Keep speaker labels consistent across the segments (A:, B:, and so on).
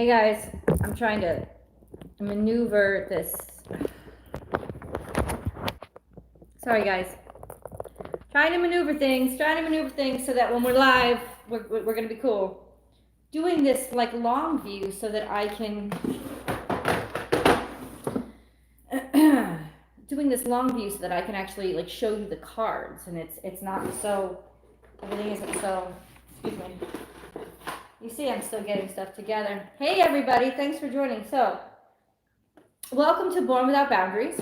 A: Hey guys, I'm trying to maneuver this. Sorry guys. Trying to maneuver things so that when we're live, we're going to be cool. Doing this like long view so that I can actually like show you the cards, and it's not so, everything isn't so, excuse me. You see, I'm still getting stuff together. Hey everybody, thanks for joining. So, welcome to Born Without Boundaries.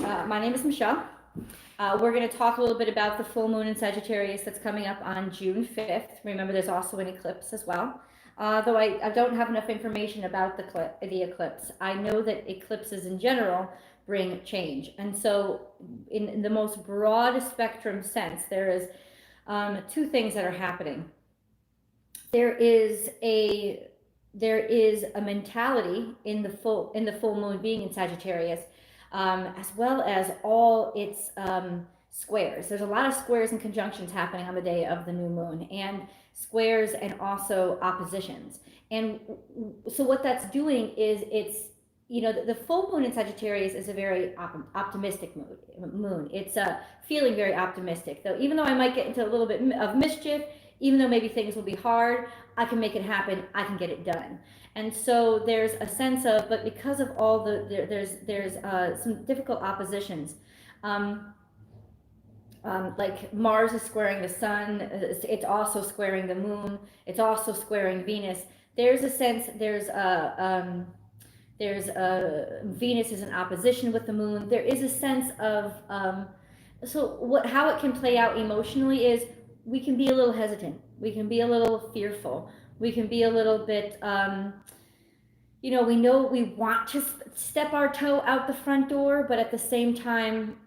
A: My name is Michelle. We're going to talk a little bit about the full moon in Sagittarius that's coming up on June 5th. Remember, there's also an eclipse as well. Though I don't have enough information about the eclipse. I know that eclipses in general bring change. And so in the most broad spectrum sense, there is two things that are happening. There is a mentality in the full moon being in Sagittarius, as well as all its squares. There's a lot of squares and conjunctions happening on the day of the new moon, and squares and also oppositions. And so what that's doing is it's, you know, the full moon in Sagittarius is a very optimistic moon. It's feeling very optimistic, though, even though I might get into a little bit of mischief, even though maybe things will be hard, I can make it happen, I can get it done. And so there's a sense of, but because of all there's some difficult oppositions. Like Mars is squaring the sun, it's also squaring the moon, it's also squaring Venus. There's a sense, Venus is in opposition with the moon. There is a sense of, how it can play out emotionally is we can be a little hesitant. We can be a little fearful. We can be a little bit, you know we want to step our toe out the front door, but at the same time,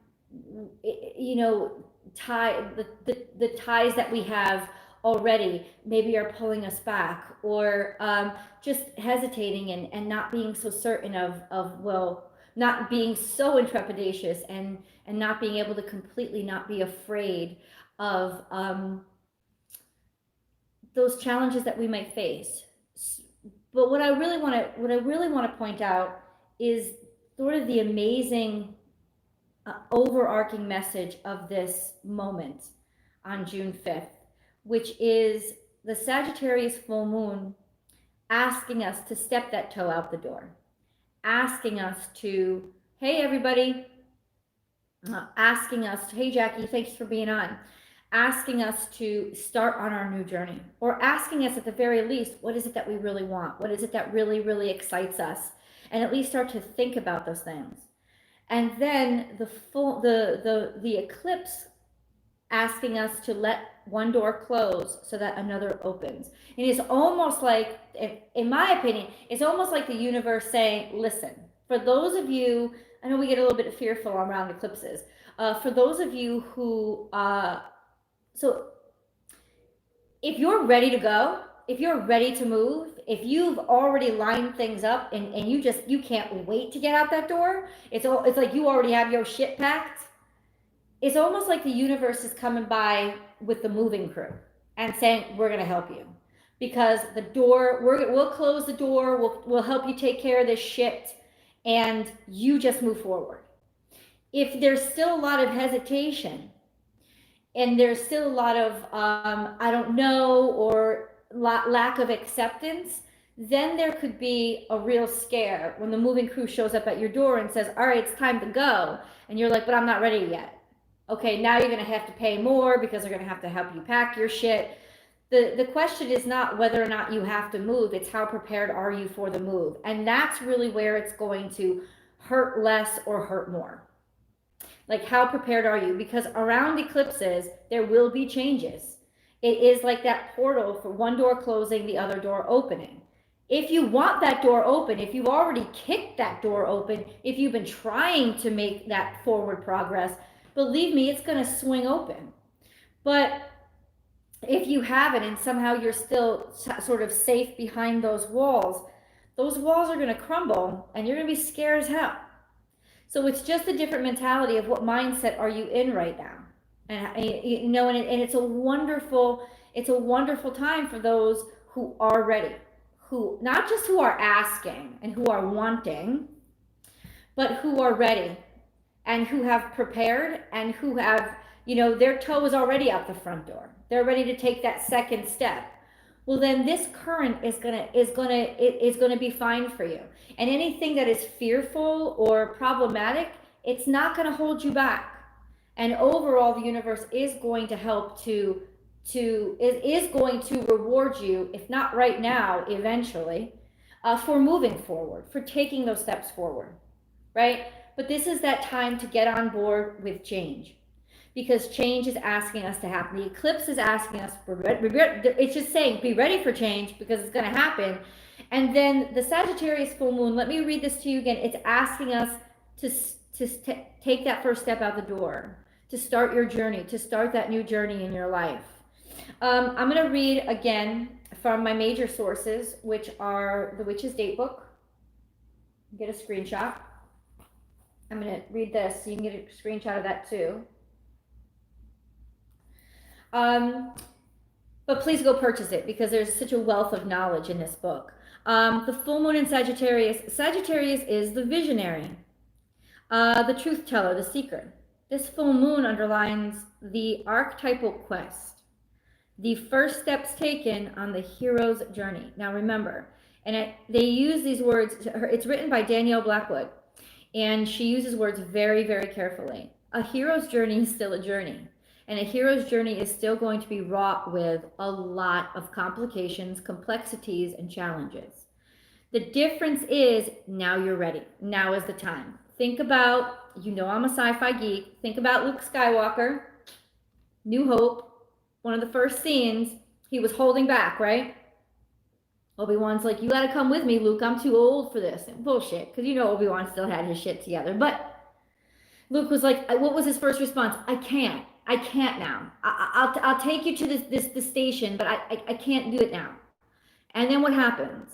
A: you know, the ties that we have already maybe are pulling us back, or just hesitating and not being so certain of not being so intrepidatious and not being able to completely not be afraid of those challenges that we might face. But what I really want to point out is sort of the amazing overarching message of this moment on June 5th, which is the Sagittarius full moon asking us to step that toe out the door, asking us to, hey everybody, asking us to, hey Jackie, thanks for being on, asking us to start on our new journey, or asking us at the very least, what is it that we really want? What is it that really, really excites us? And at least start to think about those things. And then the eclipse asking us to let one door close so that another opens. And it's almost like, in my opinion, it's almost like the universe saying, listen, for those of you, I know we get a little bit fearful around eclipses, for those of you who, so if you're ready to go, if you're ready to move, if you've already lined things up and you can't wait to get out that door, it's like you already have your shit packed. It's almost like the universe is coming by with the moving crew and saying, we're going to help you, because the door, we'll close the door, we'll help you take care of this shit, and you just move forward. If there's still a lot of hesitation, and there's still a lot of I don't know, or lack of acceptance, then there could be a real scare when the moving crew shows up at your door and says, all right, it's time to go. And you're like, but I'm not ready yet. Okay, now you're going to have to pay more because they're going to help you pack your shit. The question is not whether or not you have to move, it's how prepared are you for the move. And that's really where it's going to hurt less or hurt more. Like, how prepared are you? Because around eclipses, there will be changes. It is like that portal for one door closing, the other door opening. If you want that door open, if you've already kicked that door open, if you've been trying to make that forward progress, believe me, it's going to swing open. But if you haven't, and somehow you're still sort of safe behind those walls are going to crumble, and you're going to be scared as hell. So it's just a different mentality of what mindset are you in right now. And you know, and it's a wonderful time for those who are ready, who, not just who are asking and who are wanting, but who are ready and who have prepared and who have, you know, their toe is already out the front door. They're ready to take that second step. Well, then this current is gonna be fine for you. And anything that is fearful or problematic, it's not gonna hold you back. And overall, the universe is going to help is going to reward you, if not right now, eventually, for moving forward, for taking those steps forward, right? But this is that time to get on board with change, because change is asking us to happen. The eclipse is asking us, it's just saying, be ready for change because it's going to happen. And then the Sagittarius full moon, let me read this to you again. It's asking us to take that first step out the door, to start your journey, to start that new journey in your life. I'm going to read again from my major sources, which are the Witch's Datebook. Get a screenshot. I'm going to read this so you can get a screenshot of that too. But please go purchase it because there's such a wealth of knowledge in this book. The full moon in Sagittarius. Sagittarius is the visionary, the truth teller, the seeker. This full moon underlines the archetypal quest, the first steps taken on the hero's journey. Now remember, and they use these words, it's written by Danielle Blackwood, and she uses words very, very carefully. A hero's journey is still a journey. And a hero's journey is still going to be wrought with a lot of complications, complexities, and challenges. The difference is now you're ready. Now is the time. Think about, you know I'm a sci-fi geek, think about Luke Skywalker, New Hope, one of the first scenes, he was holding back, right? Obi-Wan's like, you gotta come with me, Luke, I'm too old for this. And bullshit, because you know Obi-Wan still had his shit together. But Luke was like, what was his first response? I can't now. I'll take you to this station, but I can't do it now. And then what happens?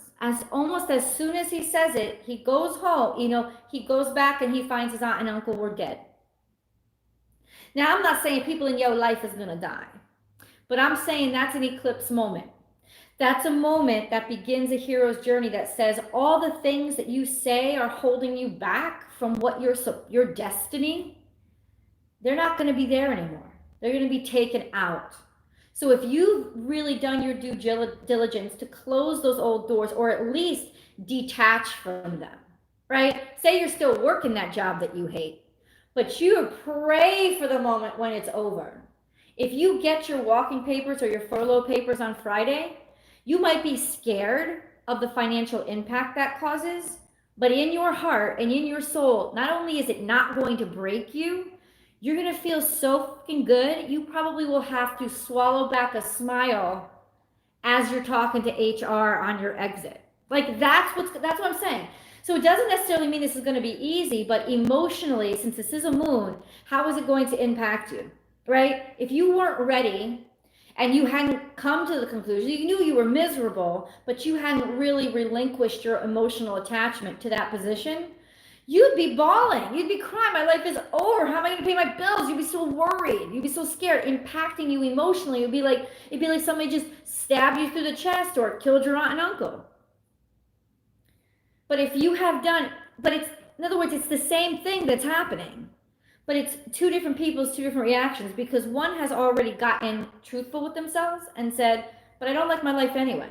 A: Almost as soon as he says it, he goes home, you know, he goes back and he finds his aunt and uncle were dead. Now, I'm not saying people in your life is gonna die, but I'm saying that's an eclipse moment. That's a moment that begins a hero's journey that says all the things that you say are holding you back from what your destiny, they're not going to be there anymore. They're going to be taken out. So if you've really done your due diligence to close those old doors, or at least detach from them, right? Say you're still working that job that you hate, but you pray for the moment when it's over. If you get your walking papers or your furlough papers on Friday, you might be scared of the financial impact that causes, but in your heart and in your soul, not only is it not going to break you, you're going to feel so fucking good, you probably will have to swallow back a smile as you're talking to HR on your exit. Like that's what I'm saying. So it doesn't necessarily mean this is going to be easy, but emotionally, since this is a moon, how is it going to impact you, right? If you weren't ready and you hadn't come to the conclusion, you knew you were miserable, but you hadn't really relinquished your emotional attachment to that position, you'd be bawling, you'd be crying, my life is over, how am I going to pay my bills? You'd be so worried, you'd be so scared, impacting you emotionally. It'd be like somebody just stabbed you through the chest or killed your aunt and uncle. But if you have done, in other words, it's the same thing that's happening, but it's two different people's two different reactions, because one has already gotten truthful with themselves and said, but I don't like my life anyway.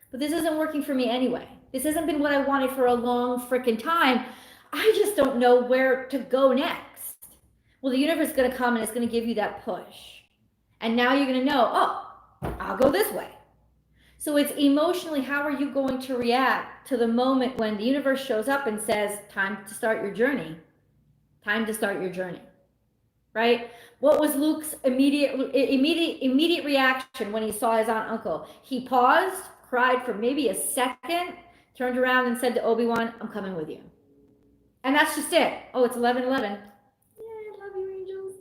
A: But this isn't working for me anyway. This hasn't been what I wanted for a long freaking time. I just don't know where to go next. Well, the universe is going to come and it's going to give you that push. And now you're going to know, oh, I'll go this way. So it's emotionally, how are you going to react to the moment when the universe shows up and says, time to start your journey. Time to start your journey, right? What was Luke's immediate reaction when he saw his aunt and uncle? He paused, cried for maybe a second, turned around and said to Obi-Wan, I'm coming with you. And that's just it. Oh, it's 11:11. Yeah, I love you, angels.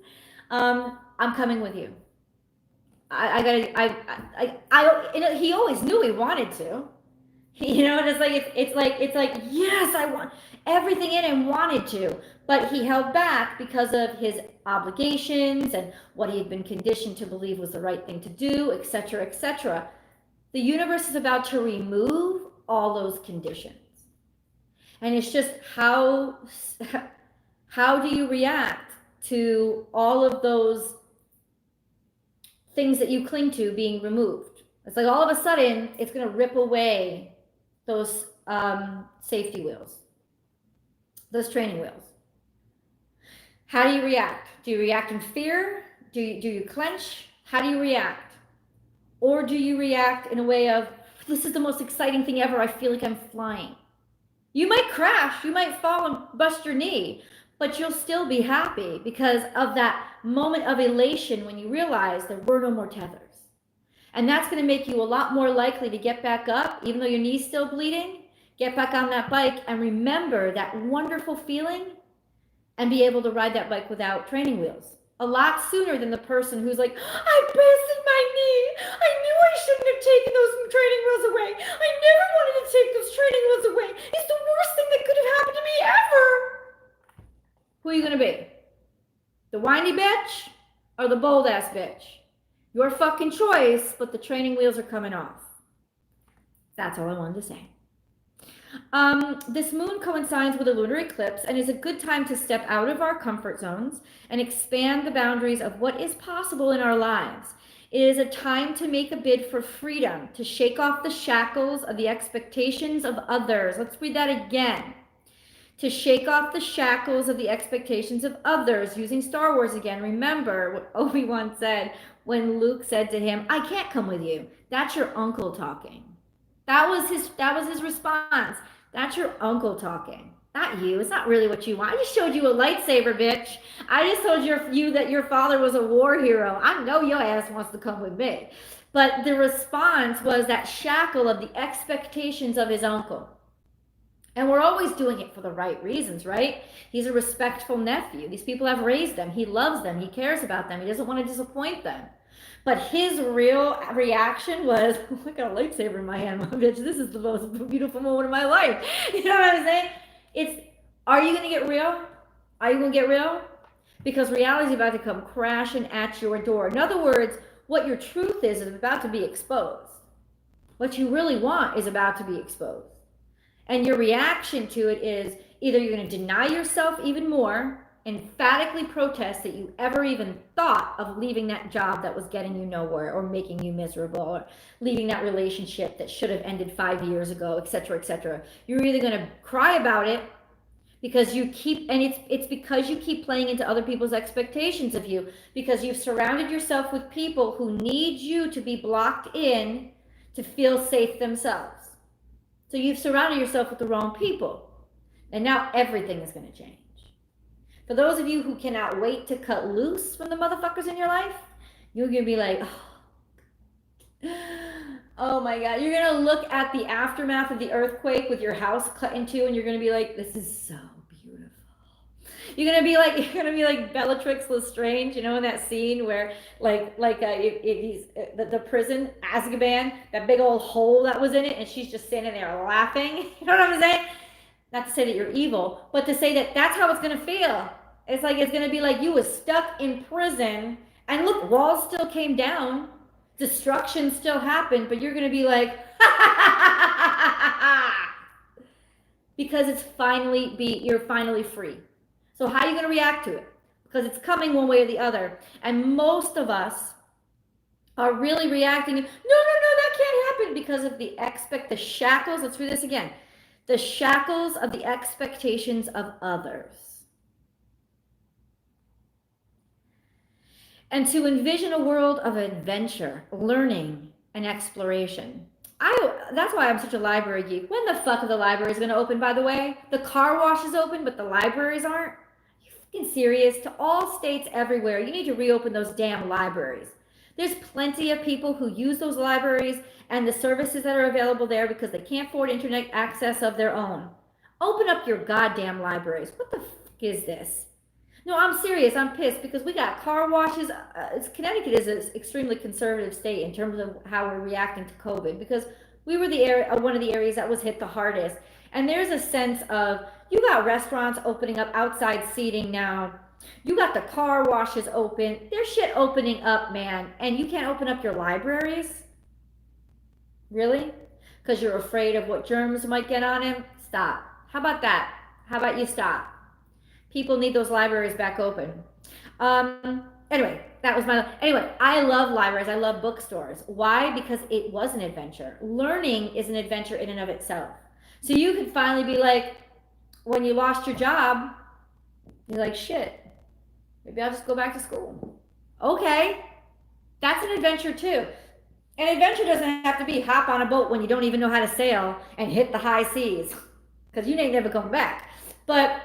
A: I'm coming with you. He always knew he wanted to. You know, it's like, yes, I want everything in him wanted to, but he held back because of his obligations and what he had been conditioned to believe was the right thing to do, etc., etc. The universe is about to remove all those conditions. And it's just how do you react to all of those things that you cling to being removed? It's like all of a sudden it's going to rip away those safety wheels, those training wheels. How do you react? Do you react in fear? Do you clench? How do you react? Or do you react in a way of, this is the most exciting thing ever, I feel like I'm flying? You might crash, you might fall and bust your knee, but you'll still be happy because of that moment of elation when you realize there were no more tethers. And that's going to make you a lot more likely to get back up, even though your knee's still bleeding, get back on that bike and remember that wonderful feeling and be able to ride that bike without training wheels. A lot sooner than the person who's like, I busted my knee. I knew I shouldn't have taken those training wheels away. I never wanted to take those training wheels away. It's the worst thing that could have happened to me ever. Who are you going to be? The whiny bitch or the bold ass bitch? Your fucking choice, but the training wheels are coming off. That's all I wanted to say. This moon coincides with a lunar eclipse and is a good time to step out of our comfort zones and expand the boundaries of what is possible in our lives. It is a time to make a bid for freedom, to shake off the shackles of the expectations of others. Let's read that again. To shake off the shackles of the expectations of others, using Star Wars again. Remember what Obi-Wan said when Luke said to him, I can't come with you. That's your uncle talking. That was his response. That's your uncle talking. Not you. It's not really what you want. I just showed you a lightsaber, bitch. I just told you that your father was a war hero. I know your ass wants to come with me. But the response was that shackle of the expectations of his uncle. And we're always doing it for the right reasons, right? He's a respectful nephew. These people have raised them. He loves them. He cares about them. He doesn't want to disappoint them. But his real reaction was, oh, I got a lightsaber in my hand, bitch. This is the most beautiful moment of my life. You know what I'm saying? Are you going to get real? Are you going to get real? Because reality is about to come crashing at your door. In other words, what your truth is about to be exposed. What you really want is about to be exposed. And your reaction to it is either you're going to deny yourself even more, emphatically protest that you ever even thought of leaving that job that was getting you nowhere or making you miserable, or leaving that relationship that should have ended 5 years ago, etc., etc. You're either going to cry about it because you keep, and it's because you keep playing into other people's expectations of you, because you've surrounded yourself with people who need you to be blocked in to feel safe themselves. So you've surrounded yourself with the wrong people, and now everything is going to change. For those of you who cannot wait to cut loose from the motherfuckers in your life, you're going to be like, oh my God. You're going to look at the aftermath of the earthquake with your house cut in two, and you're going to be like, this is so beautiful. You're going to be like Bellatrix Lestrange, you know, in that scene where the prison, Azkaban, that big old hole that was in it, and she's just standing there laughing. You know what I'm saying? Not to say that you're evil, but to say that that's how it's going to feel. It's going to be like you was stuck in prison, and look, walls still came down, destruction still happened, but you're going to be like, because you're finally free. So how are you going to react to it? Because it's coming one way or the other. And most of us are really reacting, no, that can't happen, because of the shackles. Let's read this again. The shackles of the expectations of others. And to envision a world of adventure, learning, and exploration. That's why I'm such a library geek. When the fuck are the libraries going to open, by the way? The car wash is open, but the libraries aren't? Are you fucking serious? To all states everywhere, you need to reopen those damn libraries. There's plenty of people who use those libraries and the services that are available there because they can't afford internet access of their own. Open up your goddamn libraries. What the fuck is this? No, I'm serious. I'm pissed because we got car washes. Connecticut is an extremely conservative state in terms of how we're reacting to COVID, because we were one of the areas that was hit the hardest. And there's a sense of, you got restaurants opening up, outside seating now. You got the car washes open. There's shit opening up, man. And you can't open up your libraries? Really? because you're afraid of what germs might get on him, stop. How about that? How about you stop? People need those libraries back open. Anyway, I love libraries. I love bookstores. Why? Because it was an adventure. Learning is an adventure in and of itself. So you could finally be like, when you lost your job, you're like, shit, maybe I'll just go back to school. Okay, that's an adventure too. An adventure doesn't have to be hop on a boat when you don't even know how to sail and hit the high seas, because you ain't never coming back. But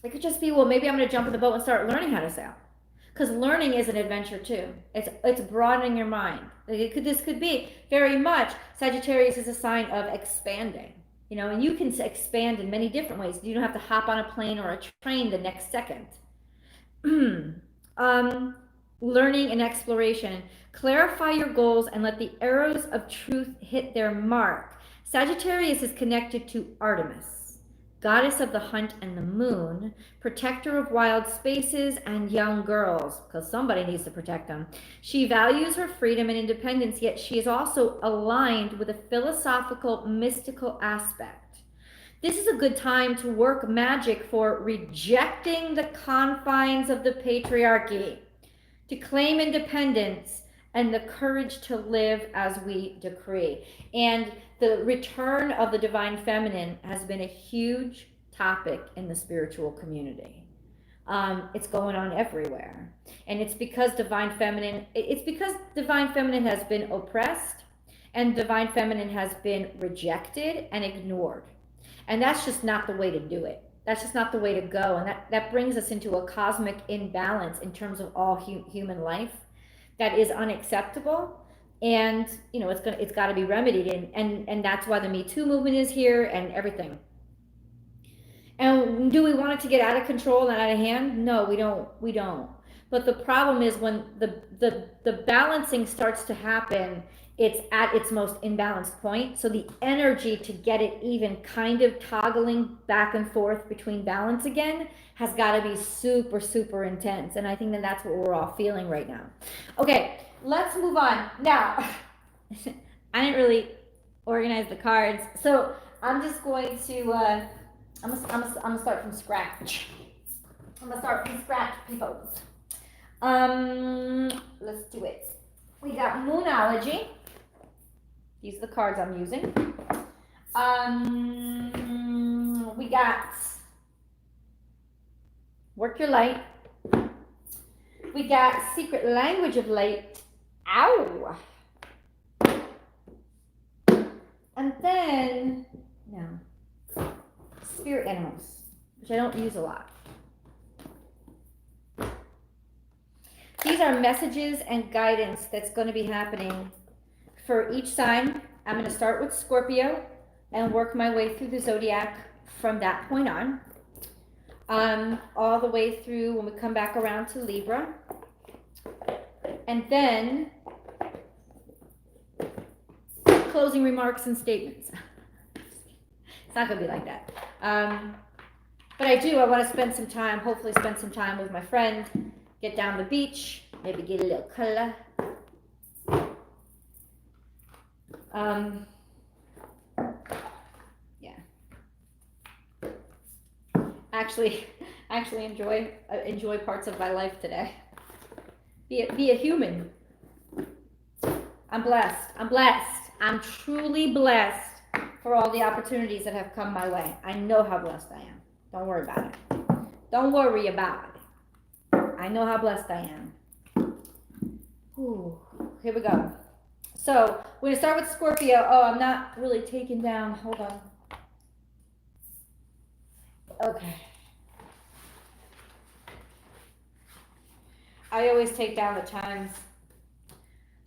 A: it could just be, well, maybe I'm going to jump in the boat and start learning how to sail. Because learning is an adventure too. It's broadening your mind. This could be very much, Sagittarius is a sign of expanding. You know, and you can expand in many different ways. You don't have to hop on a plane or a train the next second. Learning and exploration. Clarify your goals and let the arrows of truth hit their mark. Sagittarius is connected to Artemis, goddess of the hunt and the moon, protector of wild spaces and young girls, because somebody needs to protect them. She values her freedom and independence, yet she is also aligned with a philosophical, mystical aspect. This is a good time to work magic for rejecting the confines of the patriarchy, to claim independence and the courage to live as we decree. And the return of the divine feminine has been a huge topic in the spiritual community. It's going on everywhere. And it's because divine feminine has been oppressed, and divine feminine has been rejected and ignored. And that's just not the way to do it. That's just not the way to go. And that brings us into a cosmic imbalance in terms of all human life that is unacceptable. And, you know, it's got to be remedied. And that's why the Me Too movement is here and everything. And do we want it to get out of control and out of hand? No, we don't. But the problem is when the balancing starts to happen, it's at its most imbalanced point. So the energy to get it even kind of toggling back and forth between balance again has got to be super, super intense. And I think that's what we're all feeling right now. Okay, let's move on. Now, I didn't really organize the cards, so I'm just going to, I'm gonna start from scratch. People. Let's do it. We got Moonology. These are the cards I'm using. We got Work Your Light. We got Secret Language of Light. Ow! And then, Spirit Animals, which I don't use a lot. These are messages and guidance that's going to be happening for each sign. I'm going to start with Scorpio and work my way through the zodiac from that point on, all the way through when we come back around to Libra. And then closing remarks and statements. It's not going to be like that. But I want to spend some time, hopefully spend some time with my friend, get down the beach, maybe get a little color. Yeah. Actually enjoy parts of my life today. Be a human. I'm blessed. I'm truly blessed for all the opportunities that have come my way. I know how blessed I am. Don't worry about it. I know how blessed I am. Ooh, here we go. So we're going to start with Scorpio. Oh, I'm not really taking down. Hold on. Okay. I always take down the times.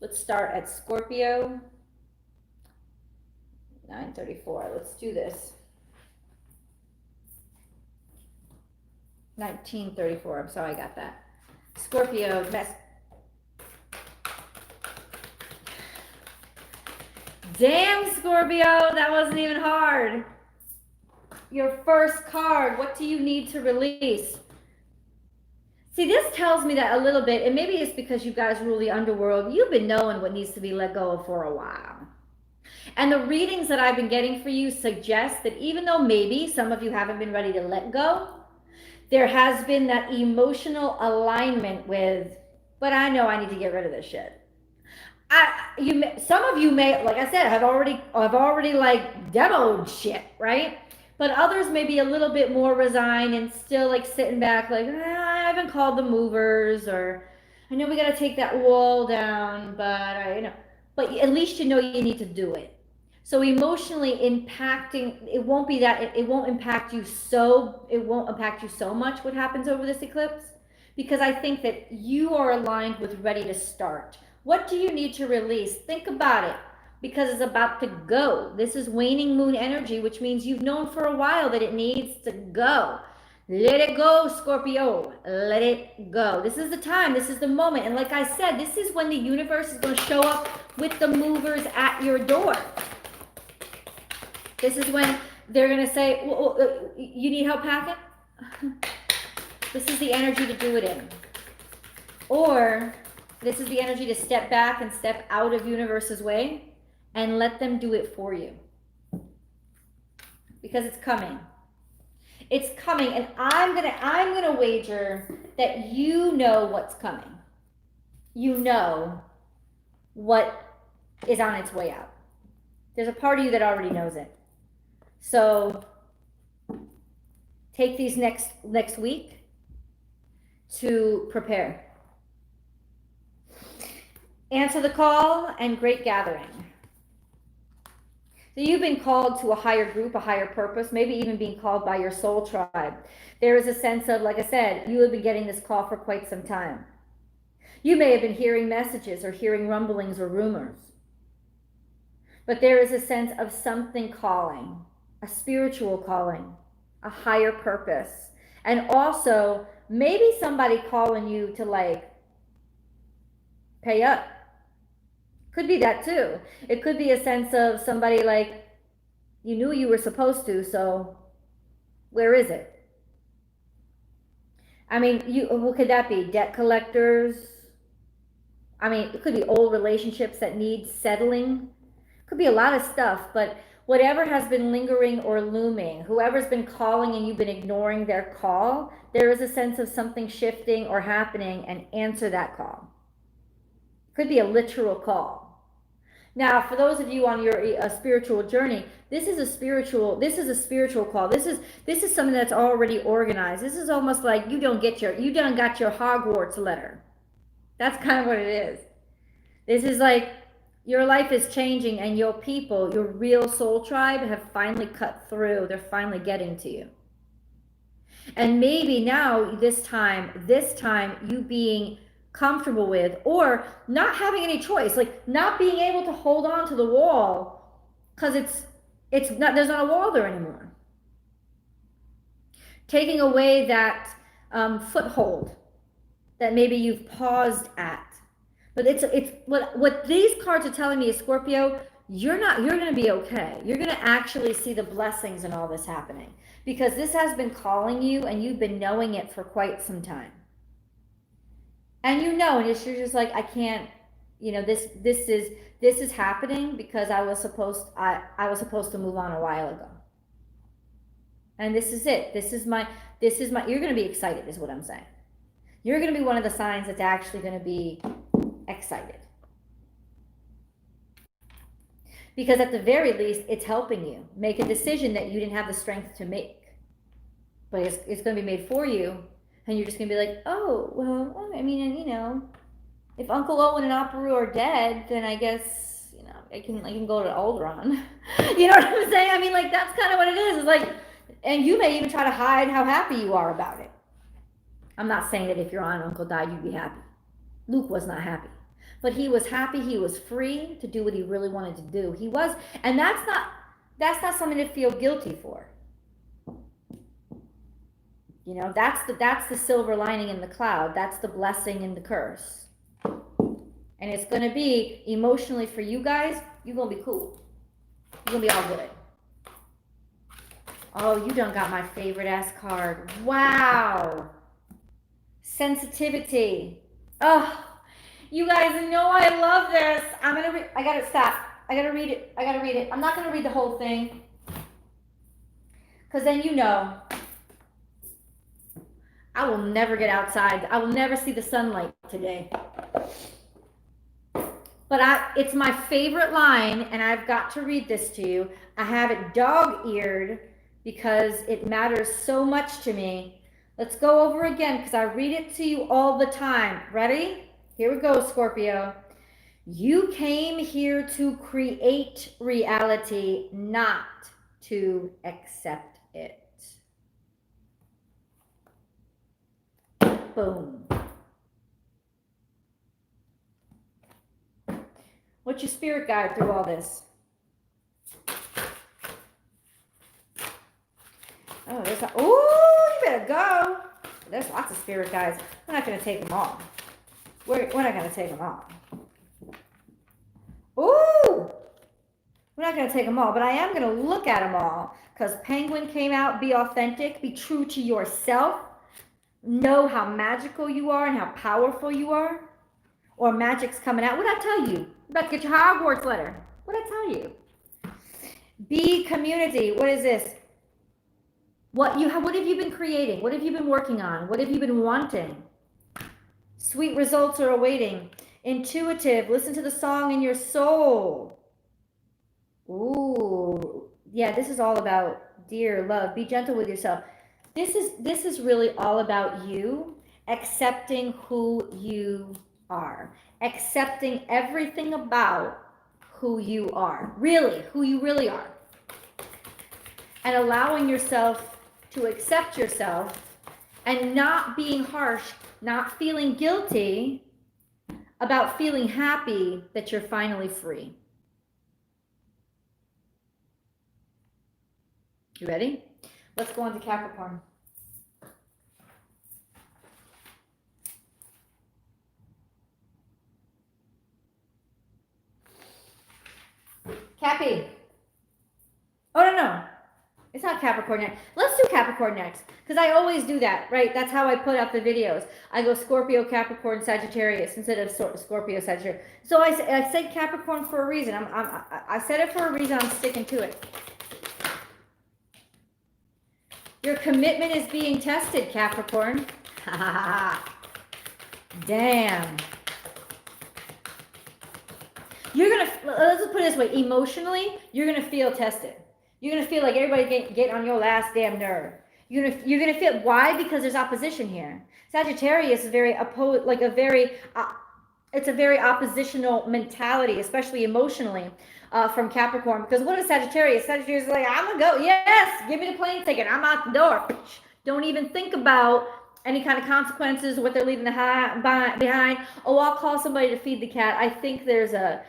A: Let's start at Scorpio. 9:34. Let's do this. 19:34. I'm sorry, I got that. Scorpio. Damn, Scorpio, that wasn't even hard. Your first card. What do you need to release? See, this tells me that a little bit, and maybe it's because you guys rule the underworld. You've been knowing what needs to be let go of for a while. And the readings that I've been getting for you suggest that even though maybe some of you haven't been ready to let go, there has been that emotional alignment with, but I know I need to get rid of this shit. Some of you may, like I said, have already like demoed shit, right? But others may be a little bit more resigned and still like sitting back, like, I haven't called the movers, or I know we got to take that wall down, but at least you know you need to do it. So emotionally impacting, it won't impact you so much what happens over this eclipse, because I think that you are aligned with ready to start. What do you need to release? Think about it, because it's about to go. This is waning moon energy, which means you've known for a while that it needs to go. Let it go, Scorpio. Let it go. This is the time. This is the moment. And like I said, this is when the universe is going to show up with the movers at your door. This is when they're going to say, you need help packing? This is the energy to do it in. Or this is the energy to step back and step out of universe's way and let them do it for you. Because it's coming. It's coming, and I'm gonna wager that you know what's coming. You know what is on its way out. There's a part of you that already knows it. So take these next week to prepare. Answer the call and great gathering. So you've been called to a higher group, a higher purpose, maybe even being called by your soul tribe. There is a sense of, like I said, you have been getting this call for quite some time. You may have been hearing messages or hearing rumblings or rumors. But there is a sense of something calling, a spiritual calling, a higher purpose. And also maybe somebody calling you to like pay up. Could be that too. It could be a sense of somebody like, you knew you were supposed to, so where is it? I mean, what could that be? Debt collectors? I mean, it could be old relationships that need settling. Could be a lot of stuff, but whatever has been lingering or looming, whoever's been calling and you've been ignoring their call, there is a sense of something shifting or happening, and answer that call. Could be a literal call. Now, for those of you on your spiritual journey, this is a spiritual call. This is something that's already organized. This is almost like you done got your Hogwarts letter. That's kind of what it is. This is like your life is changing, and your people, your real soul tribe, have finally cut through. They're finally getting to you. And maybe now this time you being comfortable with, or not having any choice, like not being able to hold on to the wall because it's not, there's not a wall there anymore. Taking away that foothold that maybe you've paused at. But it's what these cards are telling me is, Scorpio, you're going to be okay. You're going to actually see the blessings in all this happening, because this has been calling you and you've been knowing it for quite some time. And and you're just like, I can't, this is happening because I was supposed to move on a while ago. And this is it. This is my, you're going to be excited is what I'm saying. You're going to be one of the signs that's actually going to be excited. Because at the very least, it's helping you make a decision that you didn't have the strength to make. But it's going to be made for you. And you're just going to be like, oh, well, I mean, if Uncle Owen and Aunt Peru are dead, then I guess, I can go to Alderaan. You know what I'm saying? I mean, like, that's kind of what it is. It's like, and you may even try to hide how happy you are about it. I'm not saying that if your aunt and uncle died, you'd be happy. Luke was not happy. But he was happy. He was free to do what he really wanted to do. He was, and that's not something to feel guilty for. That's the silver lining in the cloud. That's the blessing in the curse. And it's going to be, emotionally for you guys, you're going to be cool. You're going to be all good. Oh, you done got my favorite ass card. Wow. Sensitivity. Oh, you guys know I love this. I got to stop. I gotta read it. I gotta read it. I'm not gonna read the whole thing, because then you know I will never get outside. I will never see the sunlight today. But it's my favorite line, and I've got to read this to you. I have it dog-eared because it matters so much to me. Let's go over again because I read it to you all the time. Ready? Here we go, Scorpio. You came here to create reality, not to accept it. Boom. What's your spirit guide through all this? Oh, there's a, ooh, you better go. There's lots of spirit guides. We're not going to take them all. We're not going to take them all. Ooh, we're not going to take them all, but I am going to look at them all because Penguin came out. Be authentic. Be true to yourself. Know how magical you are and how powerful you are. Or magic's coming out. What did I tell you? You're about to get your Hogwarts letter. What did I tell you? Be community. What is this? What have you been creating? What have you been working on? What have you been wanting? Sweet results are awaiting. Intuitive. Listen to the song in your soul. Ooh. Yeah, this is all about dear love. Be gentle with yourself. This is really all about you accepting who you are. Accepting everything about who you are. Really, who you really are. And allowing yourself to accept yourself and not being harsh, not feeling guilty about feeling happy that you're finally free. You ready? Let's go on to Capricorn. Cappy. Oh, no. It's not Capricorn next. Let's do Capricorn next. Because I always do that, right? That's how I put up the videos. I go Scorpio, Capricorn, Sagittarius instead of Scorpio, Sagittarius. So I said Capricorn for a reason. I said it for a reason. I'm sticking to it. Your commitment is being tested, Capricorn. Damn. You're going to, let's put it this way, emotionally, you're going to feel tested. You're going to feel like everybody get on your last damn nerve. You're going to feel, why? Because there's opposition here. Sagittarius is it's a very oppositional mentality, especially emotionally, from Capricorn. Because what is Sagittarius? Sagittarius is like, I'm going to go. Yes, give me the plane ticket. I'm out the door. Don't even think about any kind of consequences, what they're leaving behind. Oh, I'll call somebody to feed the cat. I think there's a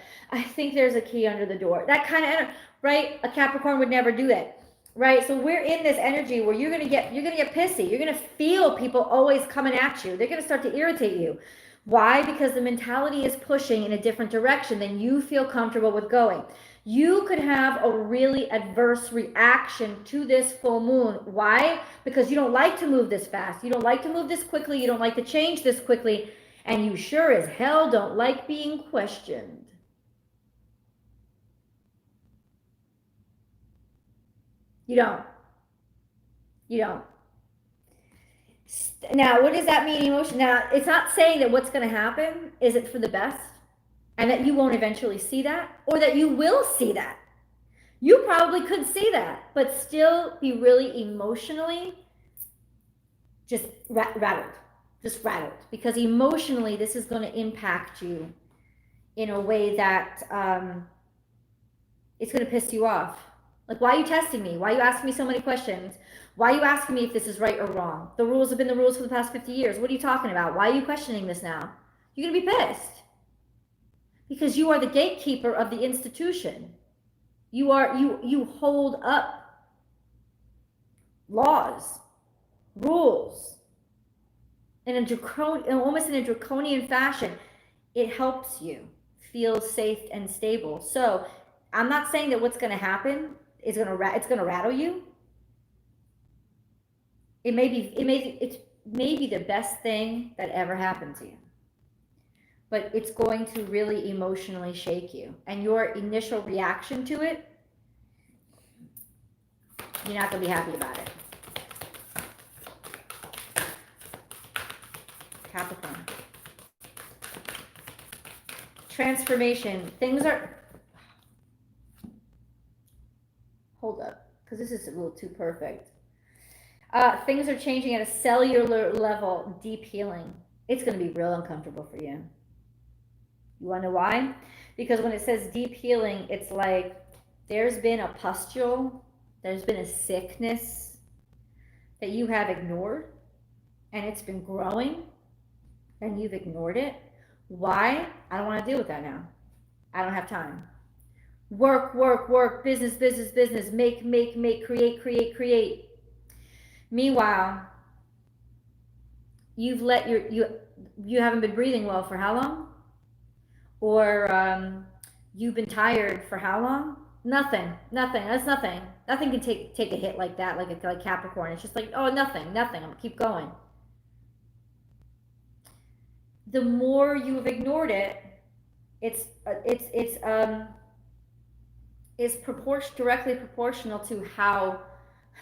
A: key under the door. That kind of, right? A Capricorn would never do that, right? So we're in this energy where you're gonna get pissy. You're gonna feel people always coming at you. They're gonna start to irritate you. Why? Because the mentality is pushing in a different direction than you feel comfortable with going. You could have a really adverse reaction to this full moon. Why? Because you don't like to move this fast. You don't like to move this quickly. You don't like to change this quickly. And you sure as hell don't like being questioned. You don't. Now, what does that mean, emotion? Now, it's not saying that what's going to happen is it for the best and that you won't eventually see that or that you will see that. You probably could see that, but still be really emotionally just rattled. Because emotionally, this is going to impact you in a way that it's going to piss you off. Like, why are you testing me? Why are you asking me so many questions? Why are you asking me if this is right or wrong? The rules have been the rules for the past 50 years. What are you talking about? Why are you questioning this now? You're going to be pissed. Because you are the gatekeeper of the institution. You hold up laws, rules, almost in a draconian fashion. It helps you feel safe and stable. So I'm not saying that what's going to happen is it's going to rattle you. It may be the best thing that ever happened to you. but it's going to really emotionally shake you. And your initial reaction to it, you're not going to be happy about it. Capricorn. Transformation. Things are... Hold up, because this is a little too perfect. Things are changing at a cellular level. Deep healing. It's going to be real uncomfortable for you. You want to know why? Because when it says deep healing, it's like there's been a pustule, there's been a sickness that you have ignored, and it's been growing, and you've ignored it. Why? I don't want to deal with that now. I don't have time. Work, work, work, business, business, business, make, create, create, create. Meanwhile, you've let you haven't been breathing well for how long? Or you've been tired for how long? Nothing. That's nothing. Nothing can take a hit like that, like Capricorn. It's just like, oh, nothing. I'm gonna keep going. The more you've ignored it, it's directly proportional to how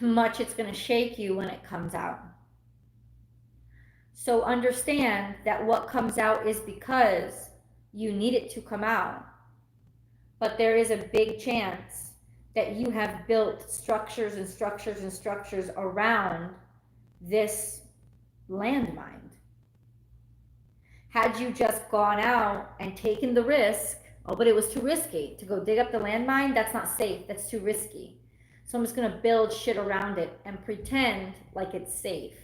A: much it's going to shake you when it comes out. So understand that what comes out is because you need it to come out. But there is a big chance that you have built structures and structures and structures around this landmine. Had you just gone out and taken the risk, oh, but it was too risky to go dig up the landmine, that's not safe, that's too risky. So I'm just going to build shit around it and pretend like it's safe.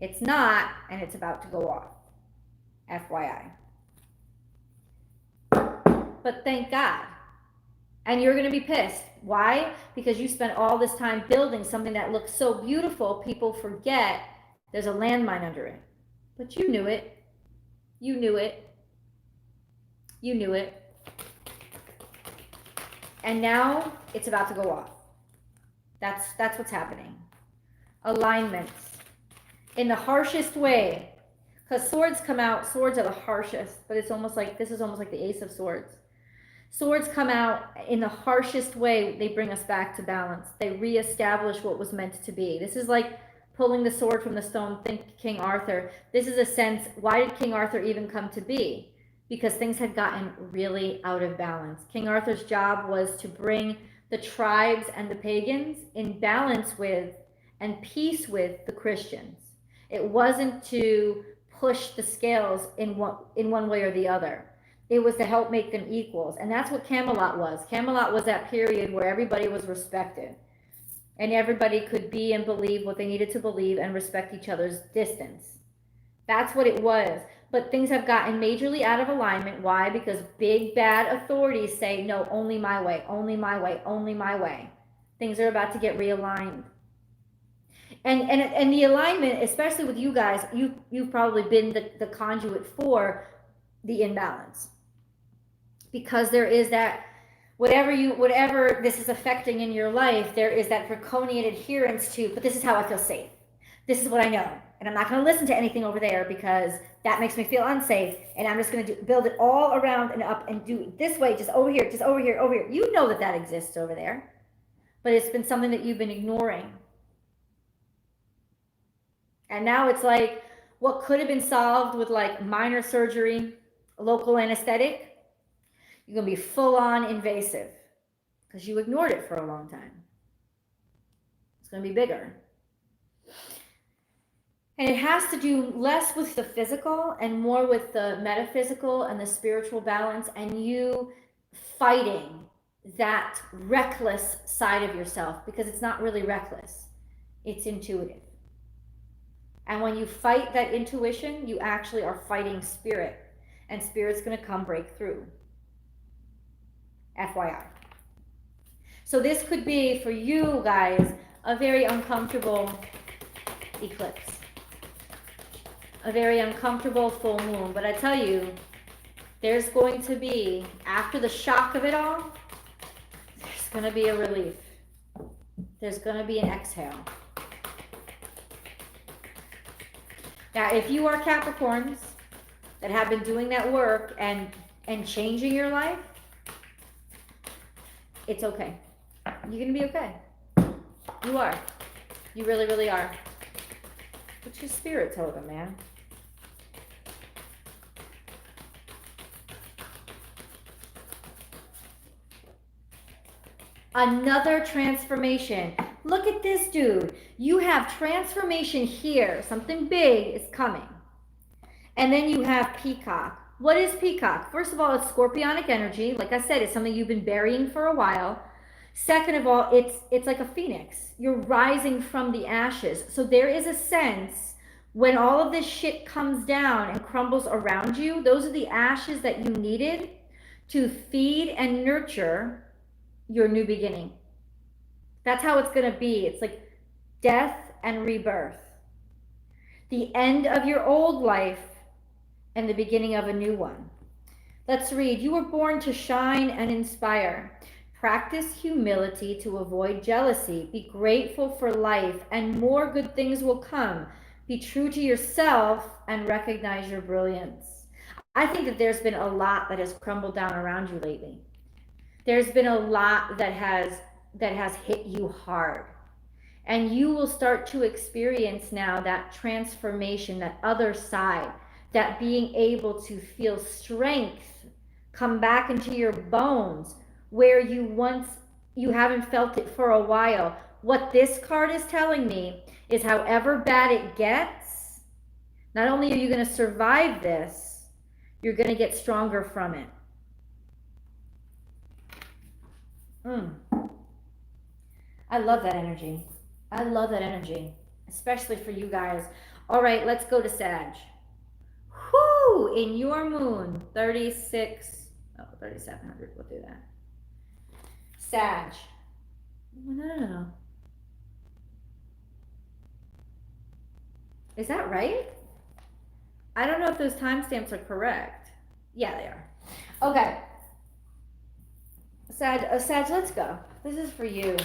A: It's not, and it's about to go off. FYI. But thank God. And you're going to be pissed. Why? Because you spent all this time building something that looks so beautiful, people forget there's a landmine under it. But you knew it. You knew it. You knew it. And now it's about to go off. That's what's happening. Alignments. In the harshest way. Because swords come out, swords are the harshest, but it's almost like, this is almost like the Ace of Swords. Swords come out in the harshest way. They bring us back to balance. They reestablish what was meant to be. This is like pulling the sword from the stone. Think King Arthur. This is a sense, why did King Arthur even come to be? Because things had gotten really out of balance. King Arthur's job was to bring the tribes and the pagans in balance with and peace with the Christians. It wasn't to push the scales in one way or the other. It was to help make them equals. And that's what Camelot was. Camelot was that period where everybody was respected. And everybody could be and believe what they needed to believe and respect each other's distance. That's what it was. But things have gotten majorly out of alignment. Why? Because big bad authorities say, no, only my way, only my way, only my way. Things are about to get realigned. And the alignment, especially with you guys, you've probably been the conduit for the imbalance. Because there is that, whatever this is affecting in your life, there is that draconian adherence to, but this is how I feel safe. This is what I know. And I'm not going to listen to anything over there because that makes me feel unsafe. And I'm just going to build it all around and up and do it this way, just over here, over here. You know that exists over there. But it's been something that you've been ignoring. And now it's like what could have been solved with like minor surgery, local anesthetic, you're going to be full on invasive because you ignored it for a long time. It's going to be bigger. And it has to do less with the physical and more with the metaphysical and the spiritual balance and you fighting that reckless side of yourself because it's not really reckless. It's intuitive. And when you fight that intuition, you actually are fighting spirit. And spirit's going to come break through. FYI. So this could be, for you guys, a very uncomfortable eclipse. A very uncomfortable full moon. But I tell you, there's going to be, after the shock of it all, there's going to be a relief. There's going to be an exhale. Now, if you are Capricorns, that have been doing that work and changing your life, it's okay. You're gonna be okay. You are. You really, really are. What's your spirit totem, man? Another transformation. Look at this, dude. You have transformation here. Something big is coming. And then you have peacock. What is peacock? First of all, it's scorpionic energy. Like I said, it's something you've been burying for a while. Second of all, it's like a phoenix. You're rising from the ashes. So there is a sense when all of this shit comes down and crumbles around you, those are the ashes that you needed to feed and nurture your new beginning. That's how it's going to be. It's like death and rebirth. The end of your old life and the beginning of a new one. Let's read. You were born to shine and inspire. Practice humility to avoid jealousy. Be grateful for life and more good things will come. Be true to yourself and recognize your brilliance. I think that there's been a lot that has crumbled down around you lately. There's been a lot that has hit you hard. And you will start to experience now that transformation, that other side, that being able to feel strength come back into your bones where you haven't felt it for a while. What this card is telling me is however bad it gets, not only are you going to survive this, you're going to get stronger from it. I love that energy. I love that energy, especially for you guys. All right, let's go to Sag. Whoo! In your moon, 3,700. We'll do that. Sag. No. Is that right? I don't know if those timestamps are correct. Yeah, they are. Okay. Sag, let's go. This is for you.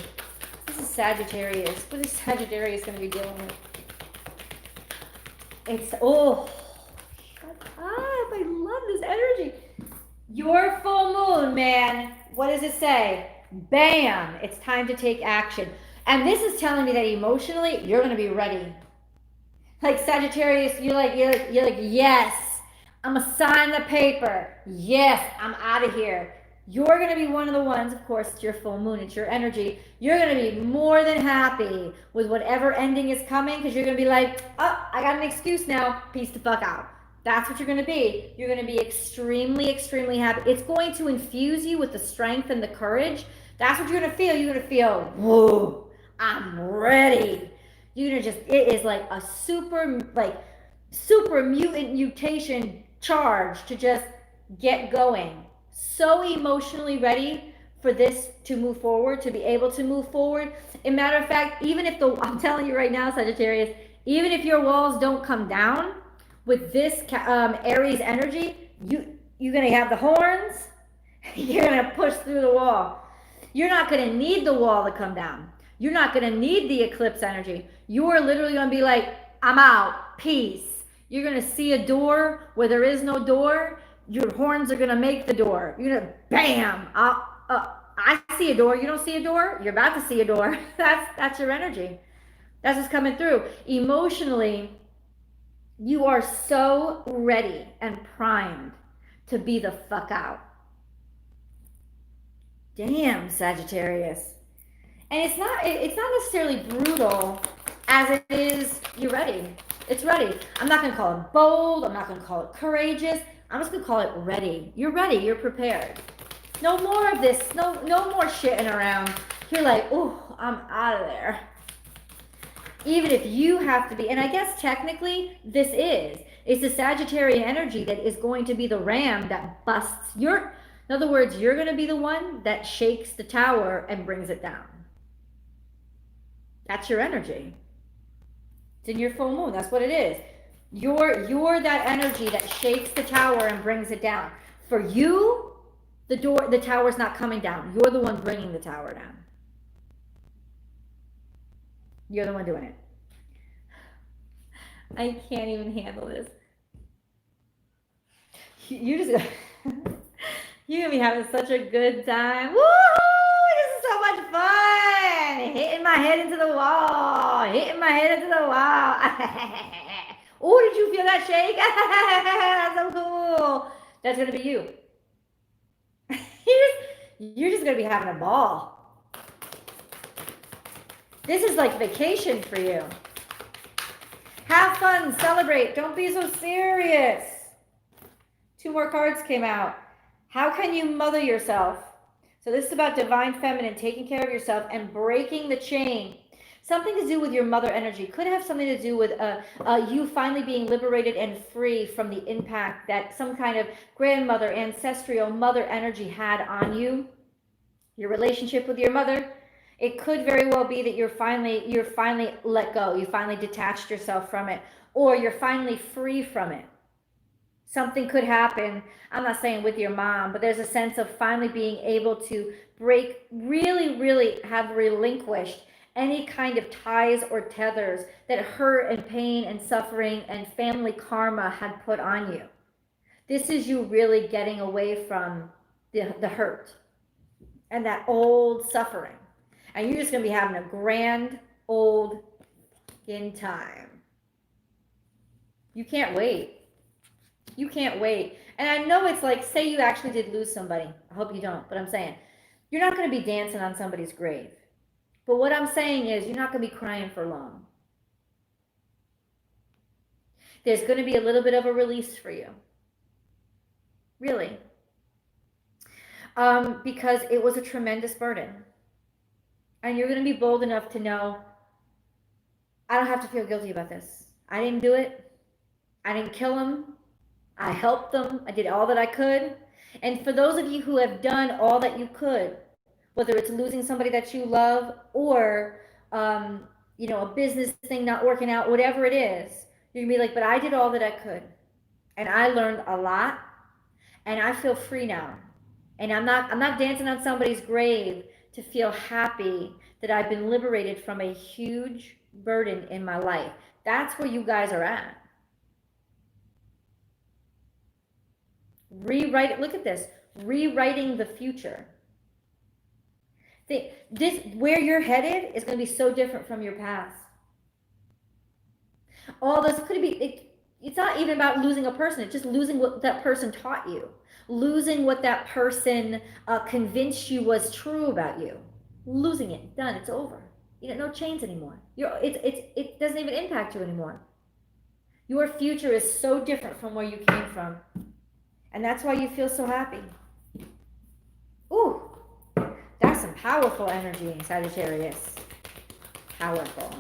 A: This is Sagittarius. What is Sagittarius going to be dealing with? It's, shut up. I love this energy. Your full moon, man. What does it say? Bam. It's time to take action. And this is telling me that emotionally, you're going to be ready. Like Sagittarius, you're like, yes, I'm going to sign the paper. Yes, I'm out of here. You're going to be one of the ones, of course, it's your full moon, it's your energy. You're going to be more than happy with whatever ending is coming because you're going to be like, oh, I got an excuse now. Peace the fuck out. That's what you're going to be. You're going to be extremely, extremely happy. It's going to infuse you with the strength and the courage. That's what you're going to feel. You're going to feel, whoa, I'm ready. You're going to just, it is like a super mutant mutation charge to just get going. So emotionally ready for this to move forward, to be able to move forward. As a matter of fact, I'm telling you right now, Sagittarius, even if your walls don't come down with this Aries energy, you're going to have the horns, you're going to push through the wall. You're not going to need the wall to come down. You're not going to need the eclipse energy. You are literally going to be like, I'm out, peace. You're going to see a door where there is no door. Your horns are going to make the door. You're going to, bam, I see a door. You don't see a door? You're about to see a door. That's your energy. That's what's coming through. Emotionally, you are so ready and primed to be the fuck out. Damn, Sagittarius. And it's not necessarily brutal as it is, you're ready. It's ready. I'm not going to call it bold. I'm not going to call it courageous. I'm just going to call it ready. You're ready. You're prepared. No more of this. No more shitting around. You're like, oh, I'm out of there. Even if you have to be, and I guess technically this it's the Sagittarian energy that is going to be the ram that busts in other words, you're going to be the one that shakes the tower and brings it down. That's your energy. It's in your full moon. That's what it is. You're that energy that shakes the tower and brings it down. For you, the tower's not coming down. You're the one bringing the tower down. You're the one doing it. I can't even handle this. You just, you're gonna be having such a good time. Woo! This is so much fun. Hitting my head into the wall. Hitting my head into the wall. Oh, did you feel that shake? That's so cool. That's gonna be you. You're just gonna be having a ball. This is like vacation for you. Have fun, celebrate. Don't be so serious. 2 more cards came out. How can you mother yourself? So this is about divine feminine, taking care of yourself and breaking the chain. Something to do with your mother energy. Could have something to do with you finally being liberated and free from the impact that some kind of grandmother, ancestral mother energy had on you. Your relationship with your mother. It could very well be that you're finally let go. You finally detached yourself from it, or you're finally free from it. Something could happen. I'm not saying with your mom, but there's a sense of finally being able to really have relinquished any kind of ties or tethers that hurt and pain and suffering and family karma had put on you. This is you really getting away from the hurt and that old suffering. And you're just going to be having a grand old time. You can't wait. You can't wait. And I know it's like, say you actually did lose somebody. I hope you don't, but I'm saying, you're not going to be dancing on somebody's grave. But what I'm saying is, you're not going to be crying for long. There's going to be a little bit of a release for you. Really. Because it was a tremendous burden. And you're going to be bold enough to know, I don't have to feel guilty about this. I didn't do it. I didn't kill him. I helped them. I did all that I could. And for those of you who have done all that you could, whether it's losing somebody that you love or, a business thing not working out, whatever it is, you're gonna be like, but I did all that I could. And I learned a lot. And I feel free now. And I'm not dancing on somebody's grave to feel happy that I've been liberated from a huge burden in my life. That's where you guys are at. Rewrite it. Look at this. Rewriting the future. Where you're headed is going to be so different from your past. All this could be, it's not even about losing a person. It's just losing what that person taught you. Losing what that person convinced you was true about you. Losing it. Done. It's over. No chains anymore. It doesn't even impact you anymore. Your future is so different from where you came from. And that's why you feel so happy. Ooh, that's some powerful energy, Sagittarius. Powerful.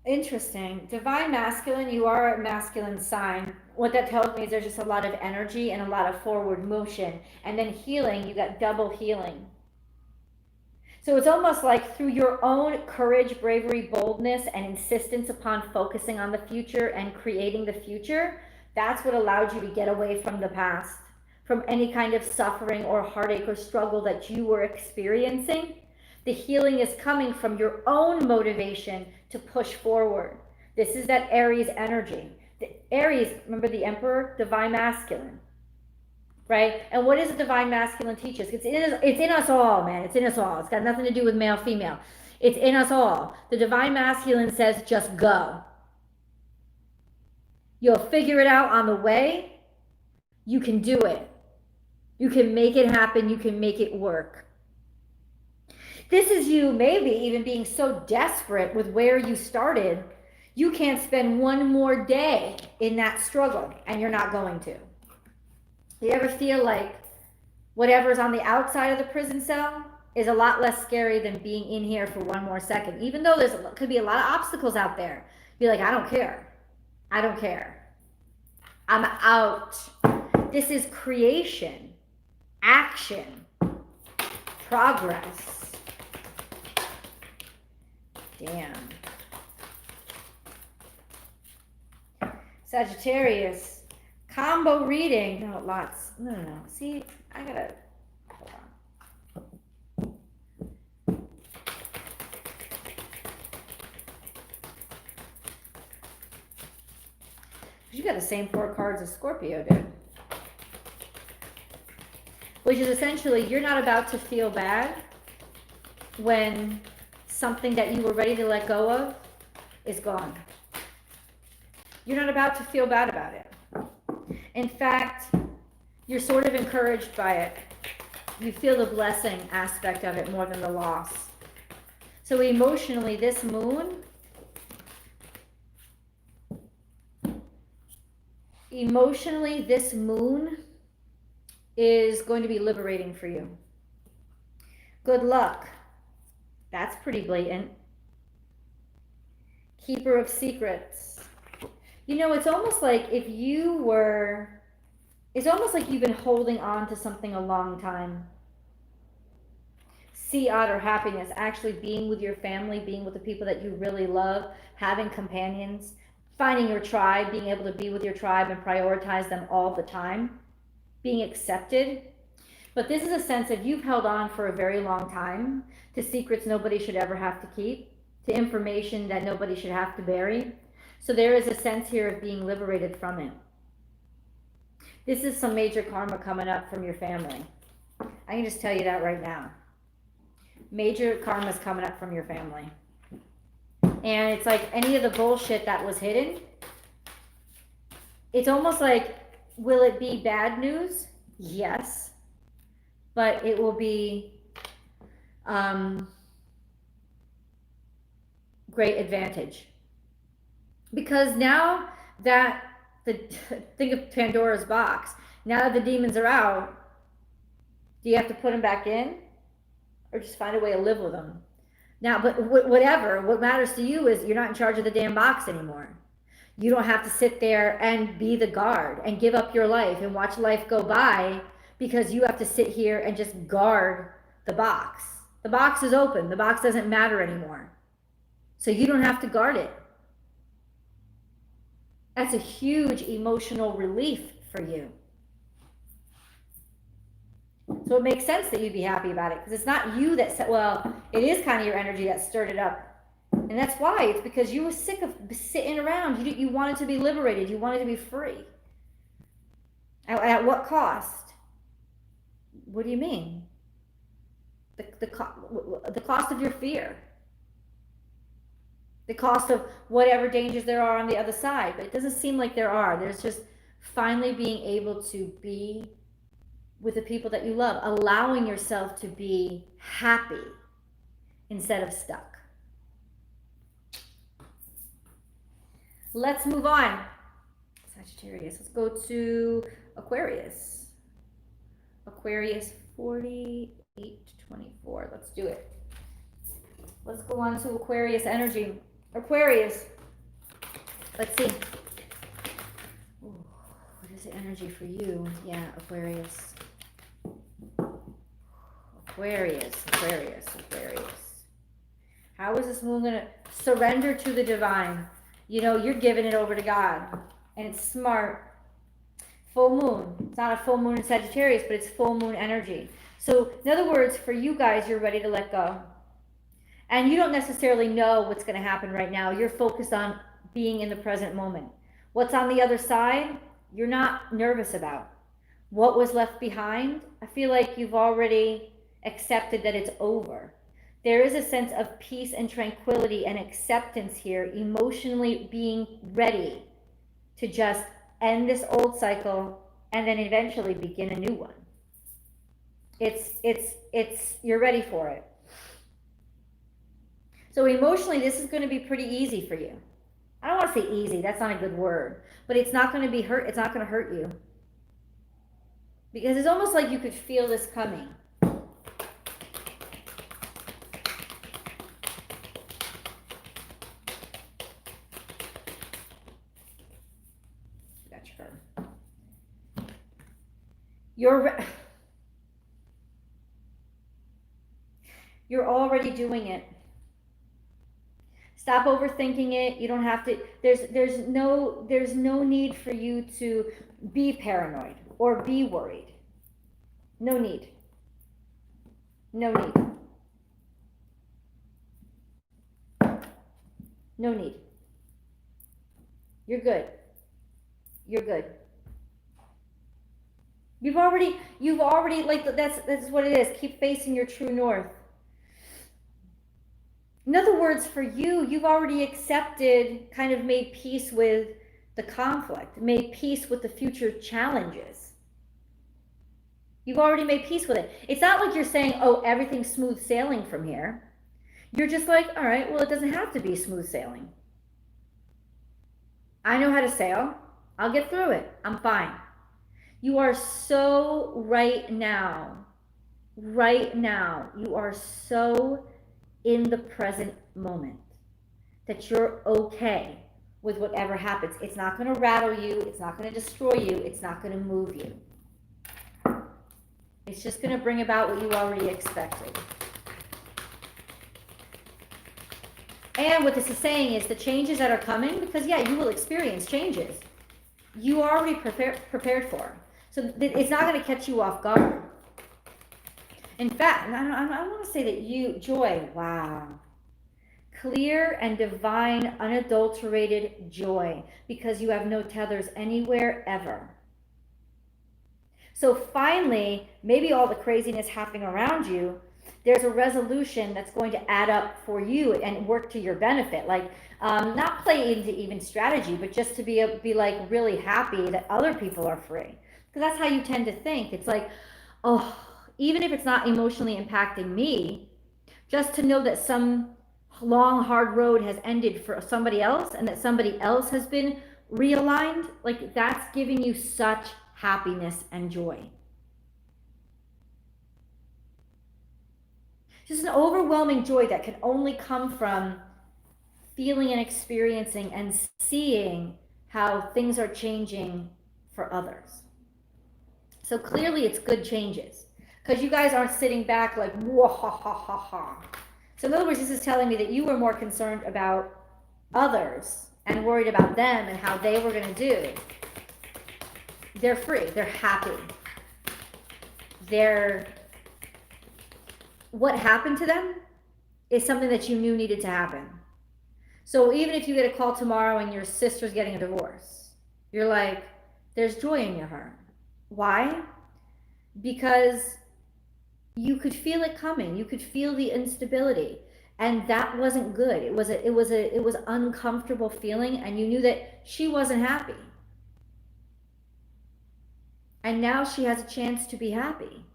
A: Interesting. Divine masculine, you are a masculine sign. What that tells me is there's just a lot of energy and a lot of forward motion. And then healing, you got double healing. So it's almost like through your own courage, bravery, boldness, and insistence upon focusing on the future and creating the future, that's what allowed you to get away from the past, from any kind of suffering or heartache or struggle that you were experiencing. The healing is coming from your own motivation to push forward. This is that Aries energy. The Aries, remember the Emperor, divine masculine, right? And what does the divine masculine teach us? It's in us all, man. It's in us all. It's got nothing to do with male, female. It's in us all. The divine masculine says, just go. You'll figure it out on the way. You can do it. You can make it happen. You can make it work. This is you maybe even being so desperate with where you started, you can't spend one more day in that struggle, and you're not going to. You ever feel like whatever's on the outside of the prison cell is a lot less scary than being in here for one more second, even though could be a lot of obstacles out there? Be like, I don't care. I don't care. I'm out. This is creation, action, progress. Damn. Sagittarius. Combo reading. No, lots. No. See, I gotta, hold on. You got the same 4 cards as Scorpio did. Which is essentially, you're not about to feel bad when something that you were ready to let go of is gone. You're not about to feel bad about it. In fact, you're sort of encouraged by it. You feel the blessing aspect of it more than the loss. So emotionally, this moon, is going to be liberating for you. Good luck. That's pretty blatant. Keeper of secrets. You know, it's almost like if you were, it's almost like you've been holding on to something a long time. Sea otter happiness, actually being with your family, being with the people that you really love, having companions, finding your tribe, being able to be with your tribe and prioritize them all the time, being accepted. But this is a sense of you've held on for a very long time to secrets nobody should ever have to keep, to information that nobody should have to bury. So there is a sense here of being liberated from it. This is some major karma coming up from your family. I can just tell you that right now. Major karma is coming up from your family. And it's like any of the bullshit that was hidden. It's almost like, will it be bad news? Yes. But it will be great advantage. Because now that think of Pandora's box, now that the demons are out, do you have to put them back in? Or just find a way to live with them? Now, but whatever, what matters to you is you're not in charge of the damn box anymore. You don't have to sit there and be the guard and give up your life and watch life go by because you have to sit here and just guard the box. The box is open. The box doesn't matter anymore. So you don't have to guard it. That's a huge emotional relief for you. So it makes sense that you'd be happy about it because it's not you that said, well, it is kind of your energy that stirred it up. And that's why. It's because you were sick of sitting around. You wanted to be liberated. You wanted to be free. At what cost? What do you mean? The cost of your fear. The cost of whatever dangers there are on the other side. But it doesn't seem like there are. There's just finally being able to be with the people that you love, allowing yourself to be happy instead of stuck. Let's move on. Sagittarius. Let's go to Aquarius. Aquarius 48 to 24. Let's do it. Let's go on to Aquarius energy. Aquarius. Let's see. Ooh, what is the energy for you? Yeah, Aquarius. Aquarius. How is this moon going to surrender to the divine? You know, you're giving it over to God. And it's smart. Full moon. It's not a full moon in Sagittarius, but it's full moon energy. So, in other words, for you guys, you're ready to let go. And you don't necessarily know what's going to happen right now. You're focused on being in the present moment. What's on the other side, you're not nervous about. What was left behind, I feel like you've already accepted that it's over. There is a sense of peace and tranquility and acceptance here, emotionally being ready to just end this old cycle and then eventually begin a new one. You're ready for it. So emotionally, this is going to be pretty easy for you. I don't want to say easy, that's not a good word, but it's not going to be hurt. It's not going to hurt you. Because it's almost like you could feel this coming. Got your You're already doing it. Stop overthinking it. You don't have to, there's no need for you to be paranoid or be worried. No need. No need. No need. You're good. You're good. You've already, like, that's what it is. Keep facing your true north. In other words, for you, you've already accepted, kind of made peace with the conflict, made peace with the future challenges. You've already made peace with it. It's not like you're saying, oh, everything's smooth sailing from here. You're just like, all right, well, it doesn't have to be smooth sailing. I know how to sail. I'll get through it. I'm fine. You are so right now, you are so in the present moment that you're okay with whatever happens. It's not going to rattle you. It's not going to destroy you. It's not going to move you. It's just going to bring about what you already expected. And what this is saying is the changes that are coming, because yeah, you will experience changes. You are already prepared for. So it's not going to catch you off guard. In fact, I want to say that you, joy, wow. Clear and divine, unadulterated joy, because you have no tethers anywhere ever. So finally, maybe all the craziness happening around you, there's a resolution that's going to add up for you and work to your benefit. Like, not play into even strategy, but just to be like really happy that other people are free. Because that's how you tend to think. It's like, oh, even if it's not emotionally impacting me, just to know that some long, hard road has ended for somebody else and that somebody else has been realigned, like that's giving you such happiness and joy. Just an overwhelming joy that can only come from feeling and experiencing and seeing how things are changing for others. So clearly it's good changes, because you guys aren't sitting back like, whoa, ha, ha, ha, ha. So in other words, this is telling me that you were more concerned about others and worried about them and how they were going to do. They're free. They're happy. What happened to them is something that you knew needed to happen. So even if you get a call tomorrow and your sister's getting a divorce, you're like, there's joy in your heart. Why? Because you could feel it coming. You could feel the instability, and that wasn't good. It was uncomfortable feeling, and you knew that she wasn't happy. And now she has a chance to be happy.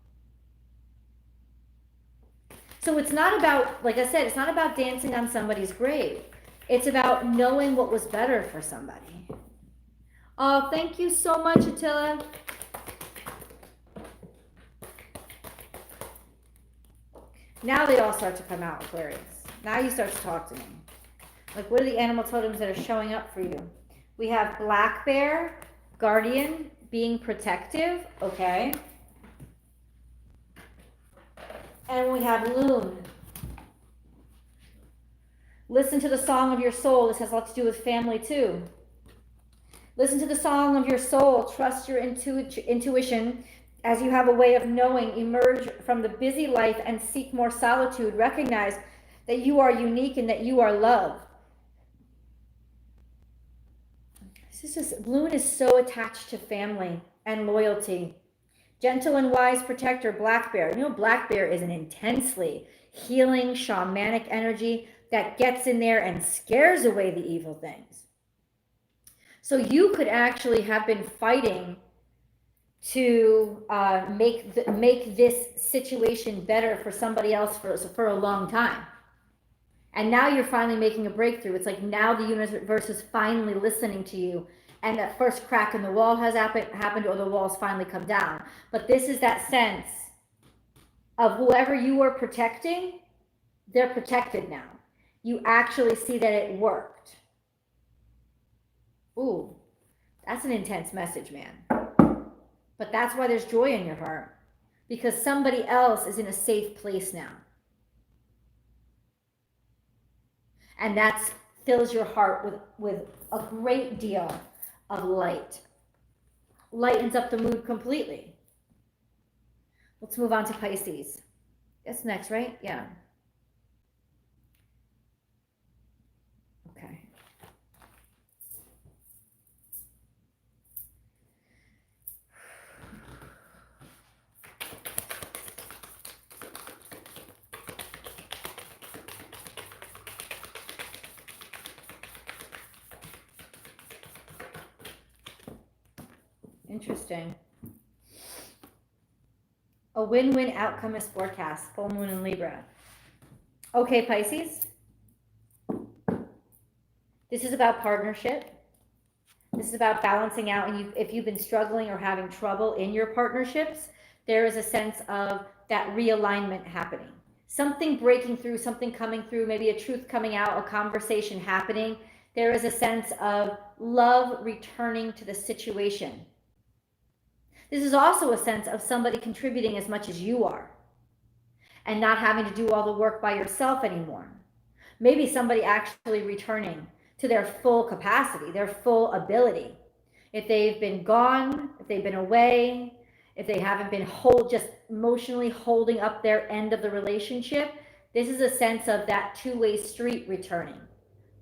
A: So it's not about, like I said, it's not about dancing on somebody's grave. It's about knowing what was better for somebody. Oh, thank you so much, Attila. Now they all start to come out, Aquarius. Now you start to talk to me. Like, what are the animal totems that are showing up for you? We have black bear, guardian, being protective, okay. And we have loon. Listen to the song of your soul. This has a lot to do with family too. Listen to the song of your soul. Trust your intuition. As you have a way of knowing, emerge from the busy life and seek more solitude. Recognize that you are unique and that you are loved. Loon is so attached to family and loyalty. Gentle and wise protector, black bear. You know, black bear is an intensely healing, shamanic energy that gets in there and scares away the evil things. So you could actually have been fighting to make this situation better for somebody else for a long time. And now you're finally making a breakthrough. It's like now the universe is finally listening to you. And that first crack in the wall has happened, or the walls finally come down. But this is that sense of whoever you were protecting, they're protected now. You actually see that it worked. Ooh, that's an intense message, man. But that's why there's joy in your heart, because somebody else is in a safe place now. And that fills your heart with a great deal of light. Lightens up the mood completely. Let's move on to Pisces. That's next, right? Yeah. Okay. Interesting. A win-win outcome is forecast. Full moon in Libra. Okay, Pisces. This is about partnership. This is about balancing out. And if you've been struggling or having trouble in your partnerships, there is a sense of that realignment happening. Something breaking through, something coming through, maybe a truth coming out, a conversation happening. There is a sense of love returning to the situation. This is also a sense of somebody contributing as much as you are and not having to do all the work by yourself anymore. Maybe somebody actually returning to their full capacity, their full ability. If they've been gone, if they've been away, if they haven't been just emotionally holding up their end of the relationship, this is a sense of that two-way street returning.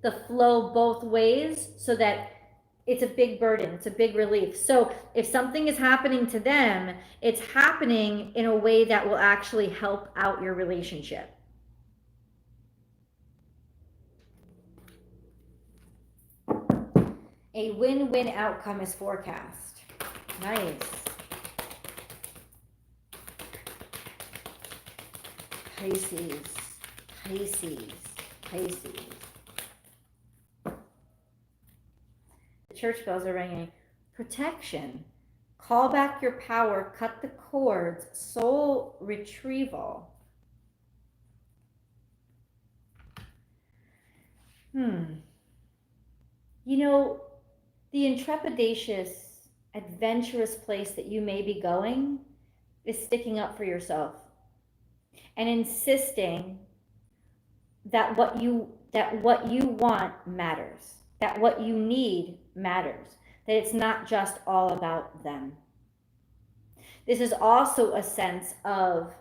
A: The flow both ways so that it's a big burden, it's a big relief. So if something is happening to them, it's happening in a way that will actually help out your relationship. A win-win outcome is forecast. Nice. Pisces, Pisces, Pisces. Church bells are ringing. Protection. Call back your power. Cut the cords. Soul retrieval. You know, the intrepidatious, adventurous place that you may be going is sticking up for yourself and insisting that what you want matters. That what you need matters, that it's not just all about them. This is also a sense of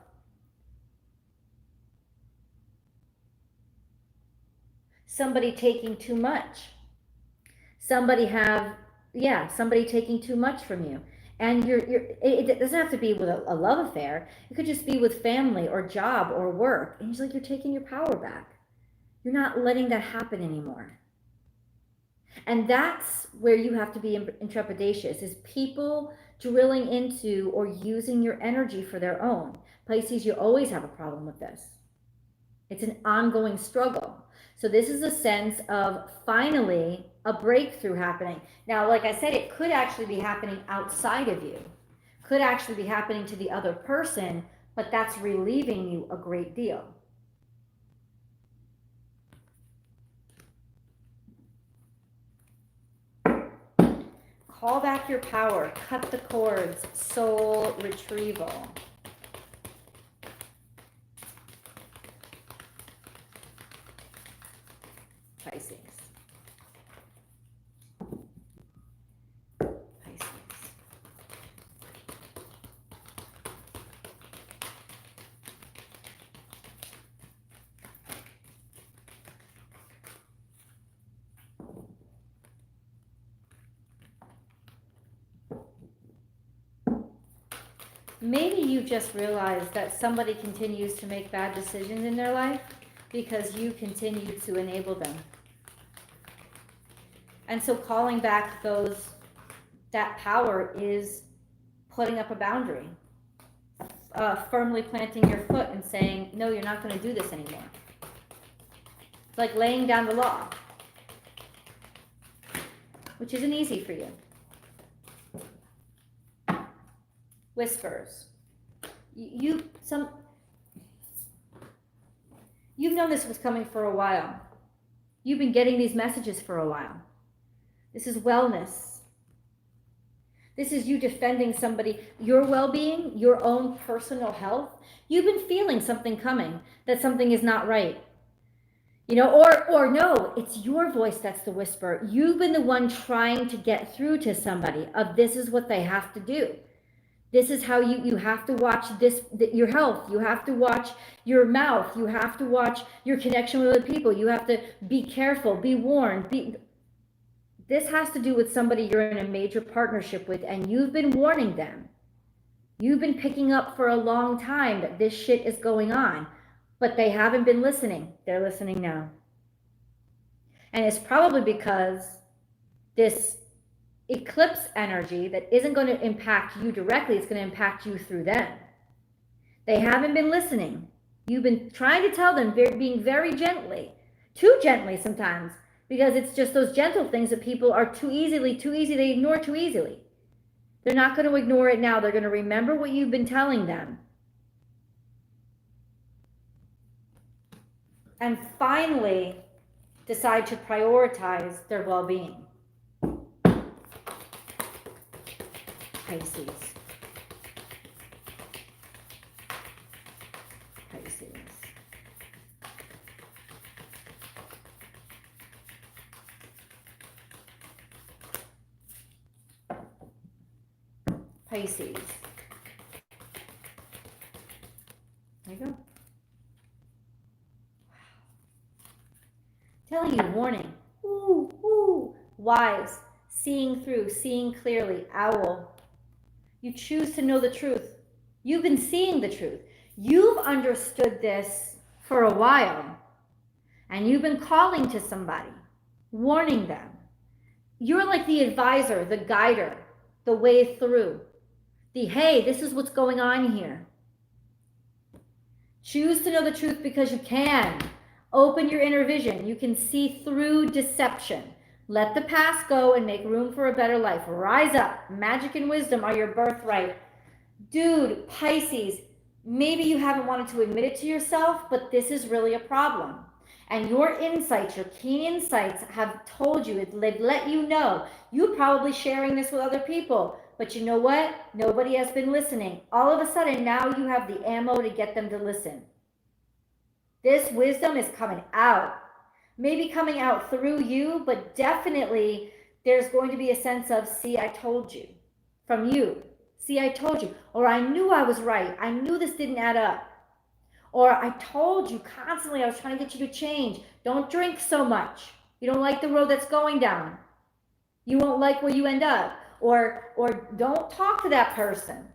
A: somebody taking too much. Somebody taking too much from you. And it doesn't have to be with a love affair. It could just be with family or job or work. And it's like you're taking your power back. You're not letting that happen anymore. And that's where you have to be intrepidatious, is people drilling into or using your energy for their own. Pisces, you always have a problem with this. It's an ongoing struggle. So this is a sense of finally a breakthrough happening. Now, like I said, it could actually be happening outside of you. Could actually be happening to the other person, but that's relieving you a great deal. Call back your power, cut the cords, soul retrieval. Pisces. Pisces. Maybe you just realized that somebody continues to make bad decisions in their life because you continue to enable them. And so calling back that power is putting up a boundary, firmly planting your foot and saying, no, you're not going to do this anymore. It's like laying down the law, which isn't easy for you. Whispers. You've known this was coming for a while. You've been getting these messages for a while. This is wellness. This is you defending somebody, your well-being, your own personal health. You've been feeling something coming, that something is not right. You know, or no, it's your voice that's the whisper. You've been the one trying to get through to somebody of this is what they have to do. This is how you have to watch this, your health. You have to watch your mouth. You have to watch your connection with other people. You have to be careful, be warned. This has to do with somebody you're in a major partnership with, and you've been warning them. You've been picking up for a long time that this shit is going on, but they haven't been listening. They're listening now. And it's probably because this eclipse energy that isn't going to impact you directly, it's going to impact you through them. They haven't been listening. You've been trying to tell them, being very gently, too gently sometimes, because it's just those gentle things that people are they ignore too easily. They're not going to ignore it now. They're going to remember what you've been telling them. And finally, decide to prioritize their well-being. Pisces. Pisces. Pisces. There you go. Telling you, warning. Ooh, ooh. Wise. Seeing through, seeing clearly. Owl. You choose to know the truth. You've been seeing the truth. You've understood this for a while. And you've been calling to somebody, warning them. You're like the advisor, the guider, the way through. Hey, this is what's going on here. Choose to know the truth because you can. Open your inner vision. You can see through deception. Let the past go and make room for a better life. Rise up. Magic and wisdom are your birthright. Dude, Pisces, maybe you haven't wanted to admit it to yourself, but this is really a problem. And your insights, your keen insights have told you, they've let you know. You're probably sharing this with other people, but you know what? Nobody has been listening. All of a sudden, now you have the ammo to get them to listen. This wisdom is coming out. Maybe coming out through you, but definitely there's going to be a sense of, see, I told you, from you. See, I told you. Or I knew I was right. I knew this didn't add up. Or I told you constantly, I was trying to get you to change. Don't drink so much. You don't like the road that's going down. You won't like where you end up. Or don't talk to that person.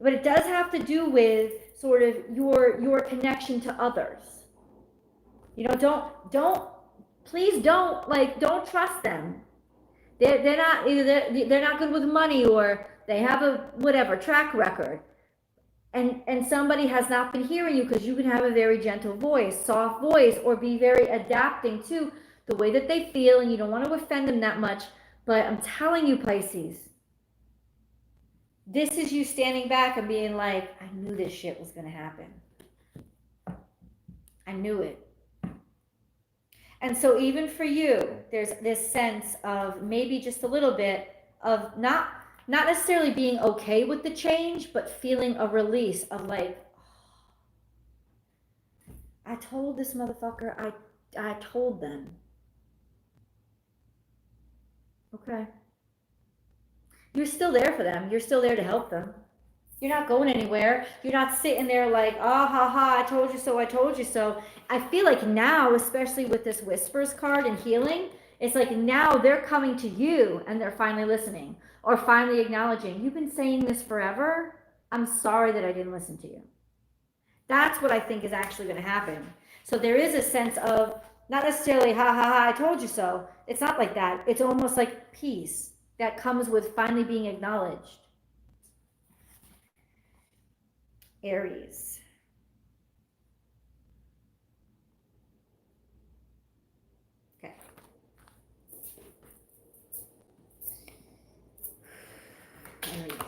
A: But it does have to do with sort of your connection to others. You know, please don't trust them. They're not either they're not good with money, or they have a whatever track record. And somebody has not been hearing you, because you can have a very gentle voice, soft voice, or be very adapting to the way that they feel, and you don't want to offend them that much. But I'm telling you, Pisces, this is you standing back and being like, I knew this shit was going to happen. I knew it. And so even for you, there's this sense of maybe just a little bit of not necessarily being okay with the change, but feeling a release of like, I told this motherfucker, I told them. Okay. You're still there for them. You're still there to help them. You're not going anywhere. You're not sitting there like, ah, ha, ha, I told you so, I told you so. I feel like now, especially with this Whispers card and healing, it's like now they're coming to you and they're finally listening, or finally acknowledging, you've been saying this forever. I'm sorry that I didn't listen to you. That's what I think is actually going to happen. So there is a sense of not necessarily, ha, ha, ha, I told you so. It's not like that. It's almost like peace that comes with finally being acknowledged. Aries. Okay. Aries.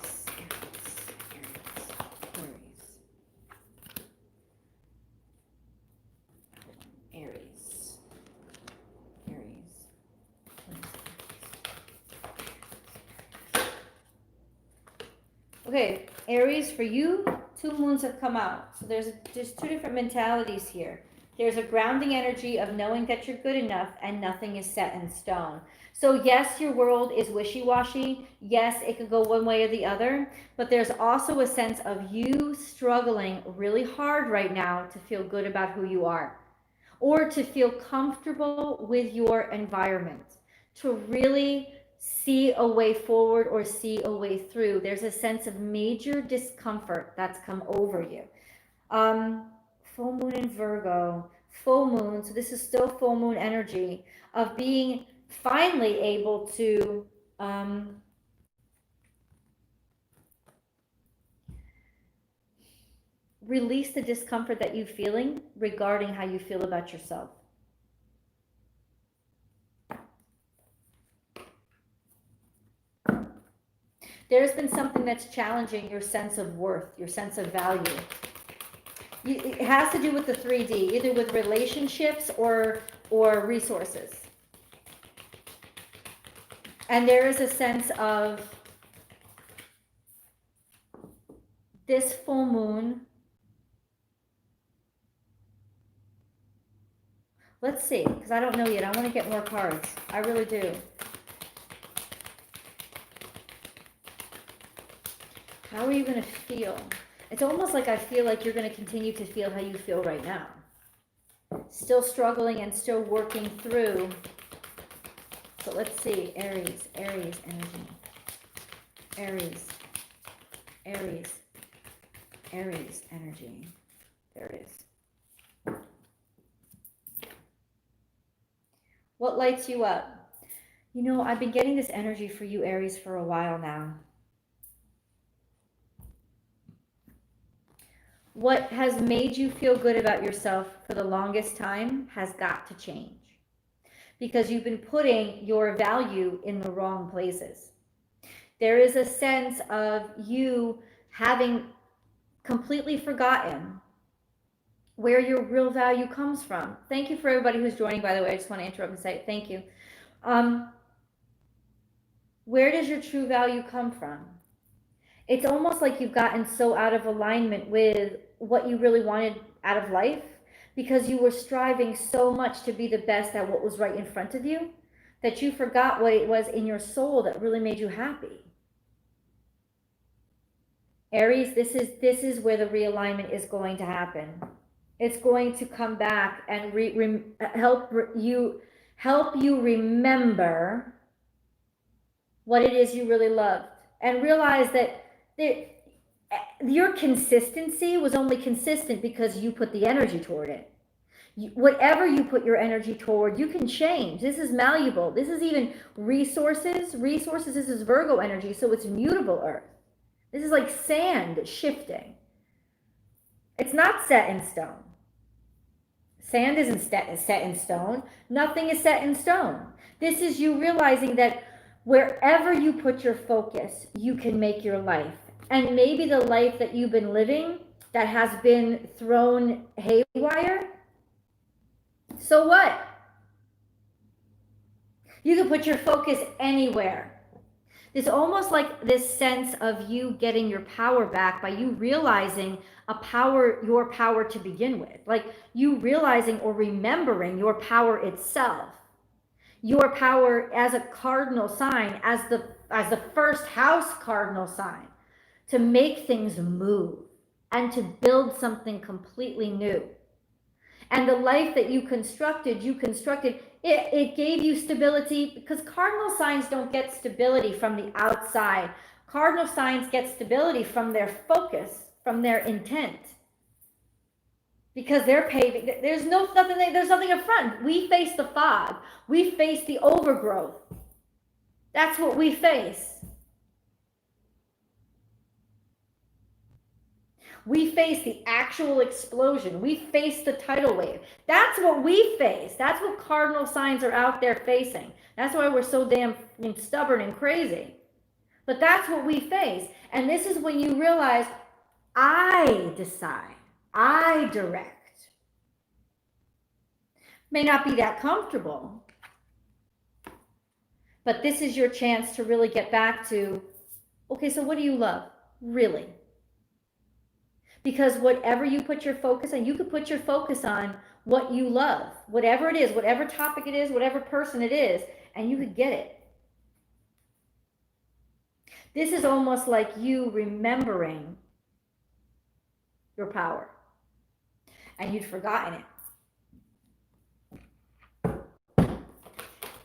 A: Okay, Aries, for you, 2 moons have come out. So there's two different mentalities here. There's a grounding energy of knowing that you're good enough and nothing is set in stone. So yes, your world is wishy-washy. Yes, it could go one way or the other, but there's also a sense of you struggling really hard right now to feel good about who you are, or to feel comfortable with your environment, to really see a way forward or see a way through. There's a sense of major discomfort that's come over you. Full moon in Virgo, full moon, so this is still full moon energy of being finally able to release the discomfort that you're feeling regarding how you feel about yourself. There's been something that's challenging your sense of worth, your sense of value. It has to do with the 3D, either with relationships or resources. And there is a sense of this full moon. Let's see, because I don't know yet. I want to get more cards. I really do. How are you going to feel? It's almost like I feel like you're going to continue to feel how you feel right now. Still struggling and still working through. So let's see, Aries energy. Aries energy. There it is. What lights you up? You know, I've been getting this energy for you, Aries, for a while now. What has made you feel good about yourself for the longest time has got to change, because you've been putting your value in the wrong places. There is a sense of you having completely forgotten where your real value comes from. Thank you for everybody who's joining, by the way. I just want to interrupt and say thank you. Where does your true value come from? It's almost like you've gotten so out of alignment with what you really wanted out of life, because you were striving so much to be the best at what was right in front of you, that you forgot what it was in your soul that really made you happy. Aries, this is where the realignment is going to happen. It's going to come back and help you remember what it is you really loved, and realize that your consistency was only consistent because you put the energy toward it. Whatever you put your energy toward, you can change. This is malleable. This is even resources. This is Virgo energy, so it's mutable earth. This is like sand shifting. It's not set in stone. Sand isn't set in stone. Nothing is set in stone. This is you realizing that wherever you put your focus, you can make your life. And maybe the life that you've been living that has been thrown haywire, so what? You can put your focus anywhere. It's almost like this sense of you getting your power back by you realizing your power to begin with. Like you realizing or remembering your power itself. Your power as a cardinal sign, as the first house cardinal sign, to make things move and to build something completely new. And the life that you constructed, it gave you stability, because cardinal signs don't get stability from the outside. Cardinal signs get stability from their focus, from their intent. Because they're paving, there's nothing in front. We face the fog. We face the overgrowth. That's what we face. We face the actual explosion. We face the tidal wave. That's what we face. That's what cardinal signs are out there facing. That's why we're so damn stubborn and crazy. But that's what we face. And this is when you realize, I decide. I direct. May not be that comfortable, but this is your chance to really get back to, okay, so what do you love? Really? Because whatever you put your focus on, you could put your focus on what you love, whatever it is, whatever topic it is, whatever person it is, and you could get it. This is almost like you remembering your power, and you'd forgotten it.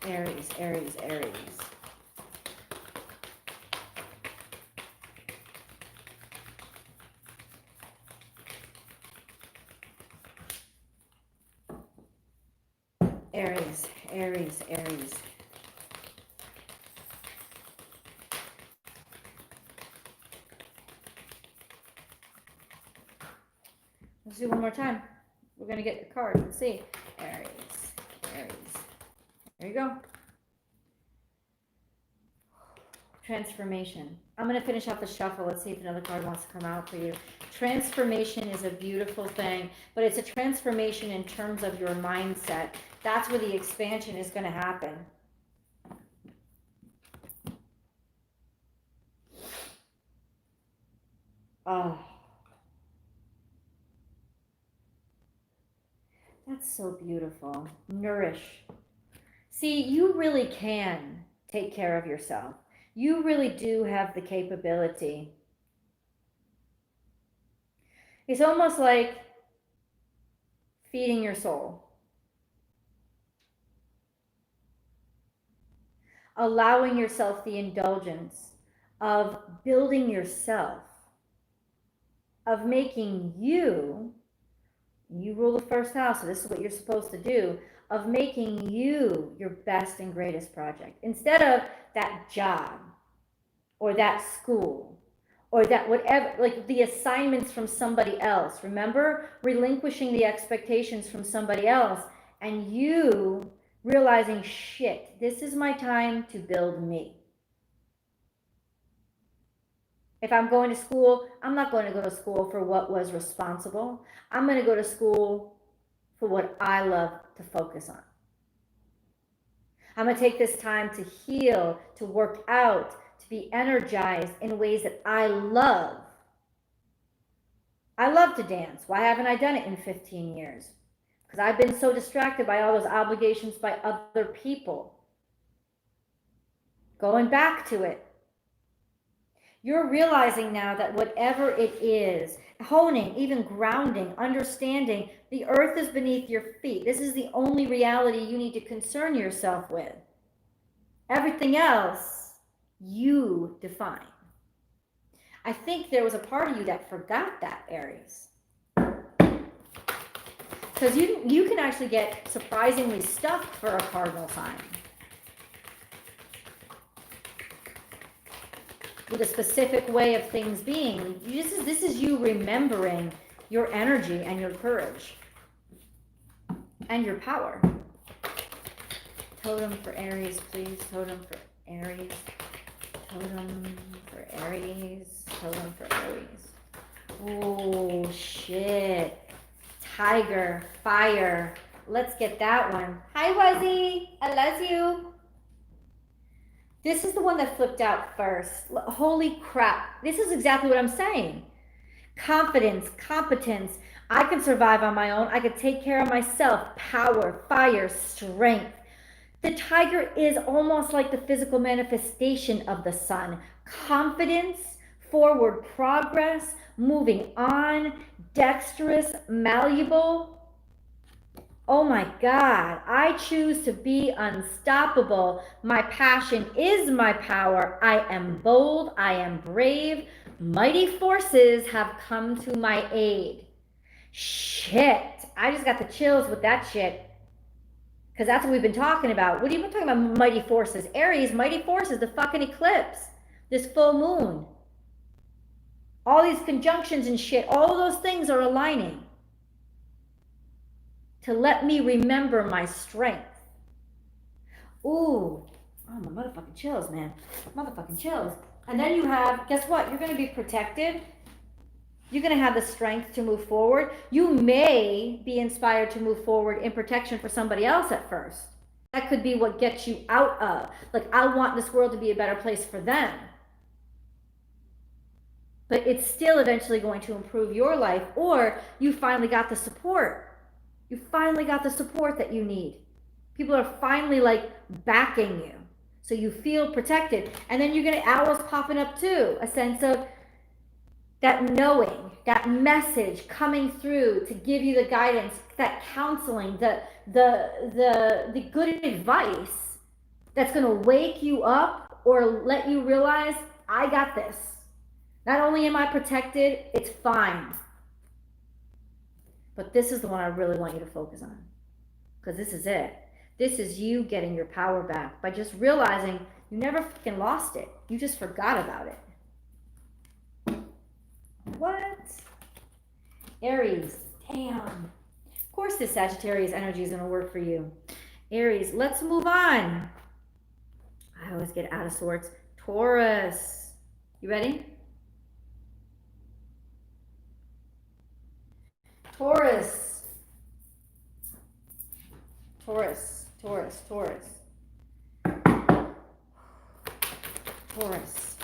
A: Aries, Aries, Aries. Aries, Aries, Aries. Let's do one more time. We're going to get the card. Let's see. Aries, Aries. There you go. Transformation. I'm going to finish off the shuffle. Let's see if another card wants to come out for you. Transformation is a beautiful thing, but it's a transformation in terms of your mindset. That's where the expansion is going to happen. Oh. That's so beautiful. Nourish. See, you really can take care of yourself. You really do have the capability. It's almost like feeding your soul. Allowing yourself the indulgence of building yourself, of making you rule the first house, so this is what you're supposed to do, of making you your best and greatest project. Instead of that job or that school or that whatever, like the assignments from somebody else. Remember, relinquishing the expectations from somebody else and you realizing, shit, this is my time to build me. If I'm going to school, I'm not going to go to school for what was responsible. I'm going to go to school for what I love to focus on. I'm going to take this time to heal, to work out, to be energized in ways that I love. I love to dance. Why haven't I done it in 15 years? Because I've been so distracted by all those obligations by other people. Going back to it. You're realizing now that whatever it is, honing, even grounding, understanding, the earth is beneath your feet. This is the only reality you need to concern yourself with. Everything else, you define. I think there was a part of you that forgot that, Aries. Because you can actually get surprisingly stuck for a cardinal sign. With a specific way of things being. This is you remembering your energy and your courage and your power. Totem for Aries, please. Totem for Aries. Totem for Aries. Totem for Aries. Oh, shit. Tiger, fire. Let's get that one. Hi, Wuzzy. I love you. This is the one that flipped out first. Holy crap. This is exactly what I'm saying. Confidence, competence. I can survive on my own. I can take care of myself. Power, fire, strength. The tiger is almost like the physical manifestation of the sun. Confidence, forward progress, moving on, dexterous, malleable. Oh my God, I choose to be unstoppable. My passion is my power. I am bold. I am brave. Mighty forces have come to my aid. Shit, I just got the chills with that shit. Because that's what we've been talking about. What are you talking about, mighty forces? Aries, mighty forces, the fucking eclipse, this full moon. All these conjunctions and shit, all of those things are aligning to let me remember my strength. Ooh, oh, my motherfucking chills, man. Motherfucking chills. And then you have, guess what? You're going to be protected. You're going to have the strength to move forward. You may be inspired to move forward in protection for somebody else at first. That could be what gets you out of. Like, I want this world to be a better place for them. But it's still eventually going to improve your life, or you finally got the support. You finally got the support that you need. People are finally like backing you. So you feel protected. And then you're going to arrows popping up too. A sense of that knowing, that message coming through to give you the guidance, that counseling, the good advice that's going to wake you up or let you realize, I got this. Not only am I protected, it's fine. But this is the one I really want you to focus on, because this is it. This is you getting your power back by just realizing you never fucking lost it. You just forgot about it. What? Aries, damn. Of course this Sagittarius energy is going to work for you. Aries, let's move on. I always get out of sorts. Taurus, you ready? Taurus. Taurus, Taurus, Taurus. Taurus.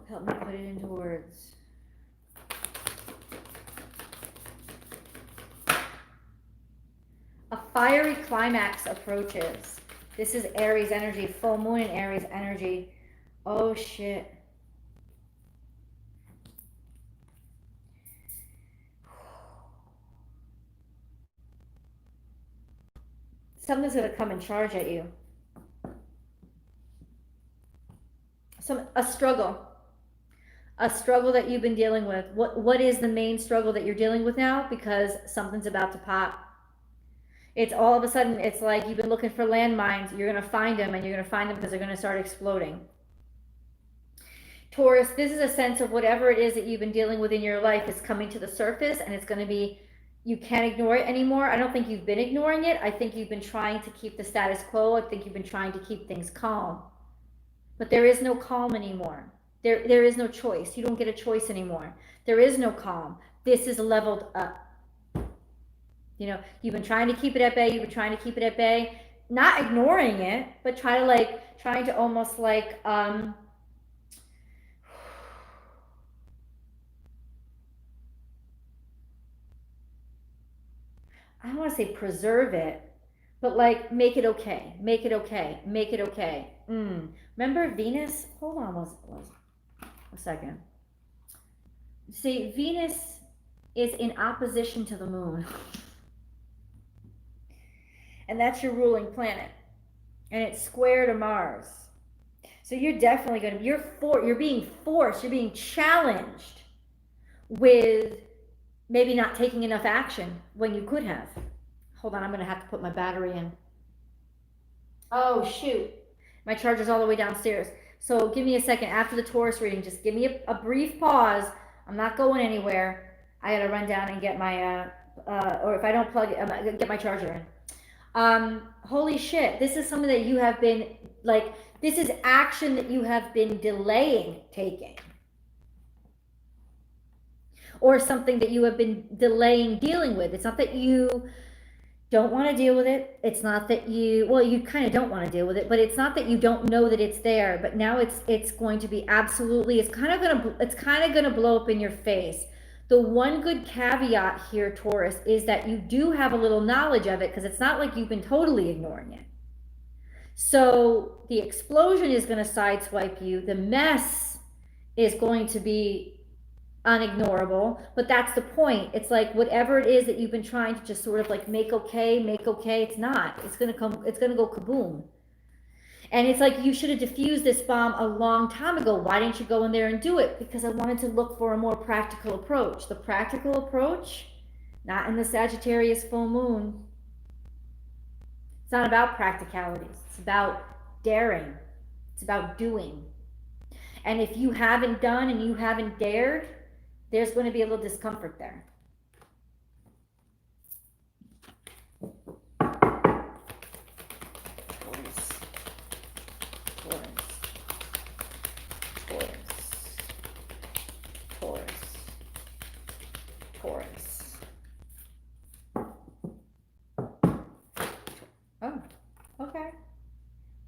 A: Help me put it into words. A fiery climax approaches. This is Aries energy, full moon in Aries energy. Oh shit. Something's going to come and charge at you. A struggle that you've been dealing with. What is the main struggle that you're dealing with now? Because something's about to pop. It's all of a sudden, it's like you've been looking for landmines. You're going to find them, and you're going to find them because they're going to start exploding. Taurus, this is a sense of whatever it is that you've been dealing with in your life is coming to the surface, and it's going to be, you can't ignore it anymore. I don't think you've been ignoring it. I think you've been trying to keep the status quo. I think you've been trying to keep things calm. But there is no calm anymore. There is no choice. You don't get a choice anymore. There is no calm. This is leveled up. You know, you've been trying to keep it at bay. You've been trying to keep it at bay. Not ignoring it, but trying to almost like, I don't want to say preserve it, but like make it okay. Make it okay. Make it okay. Remember Venus? Hold on a second. See, Venus is in opposition to the moon. And that's your ruling planet. And it's square to Mars. So you're definitely going to, you're being forced, you're being challenged with maybe not taking enough action when you could have. Hold on, I'm going to have to put my battery in. Oh, shoot. My charger's all the way downstairs. So give me a second after the Taurus reading. Just give me a brief pause. I'm not going anywhere. I got to run down and get my, or if I don't plug it, get my charger in. Holy shit. This is something that you have been, like, this is action that you have been delaying taking. Or something that you have been delaying dealing with. It's not that you don't want to deal with it. It's not that you, well, you kind of don't want to deal with it, but it's not that you don't know that it's there, but now it's going to be absolutely, it's kind of going to blow up in your face. The one good caveat here, Taurus, is that you do have a little knowledge of it, because it's not like you've been totally ignoring it. So the explosion is going to sideswipe you. The mess is going to be unignorable, but that's the point. It's like whatever it is that you've been trying to just sort of like make okay, it's not. It's going to go kaboom. And it's like, you should have diffused this bomb a long time ago. Why didn't you go in there and do it? Because I wanted to look for a more practical approach. The practical approach, not in the Sagittarius full moon. It's not about practicalities. It's about daring. It's about doing. And if you haven't done and you haven't dared, there's going to be a little discomfort there. Taurus. Oh, okay.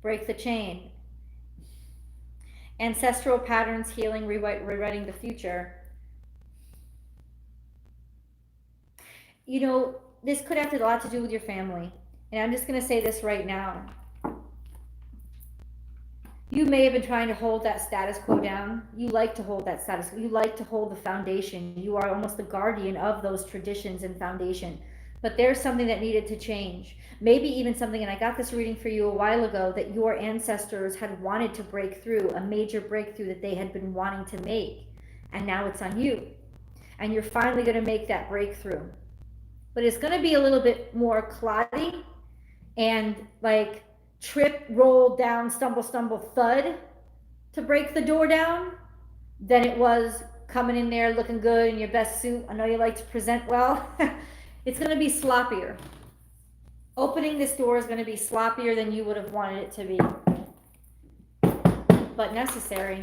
A: Break the chain. Ancestral patterns, healing, rewriting the future. You know, this could have a lot to do with your family. And I'm just going to say this right now. You may have been trying to hold that status quo down. You like to hold that status quo. You like to hold the foundation. You are almost the guardian of those traditions and foundation. But there's something that needed to change. Maybe even something, and I got this reading for you a while ago, that your ancestors had wanted to break through, a major breakthrough that they had been wanting to make. And now it's on you. And you're finally going to make that breakthrough. But it's going to be a little bit more cloddy and like trip, roll down, stumble, thud to break the door down than it was coming in there looking good in your best suit. I know you like to present well. It's going to be sloppier. Opening this door is going to be sloppier than you would have wanted it to be, but necessary.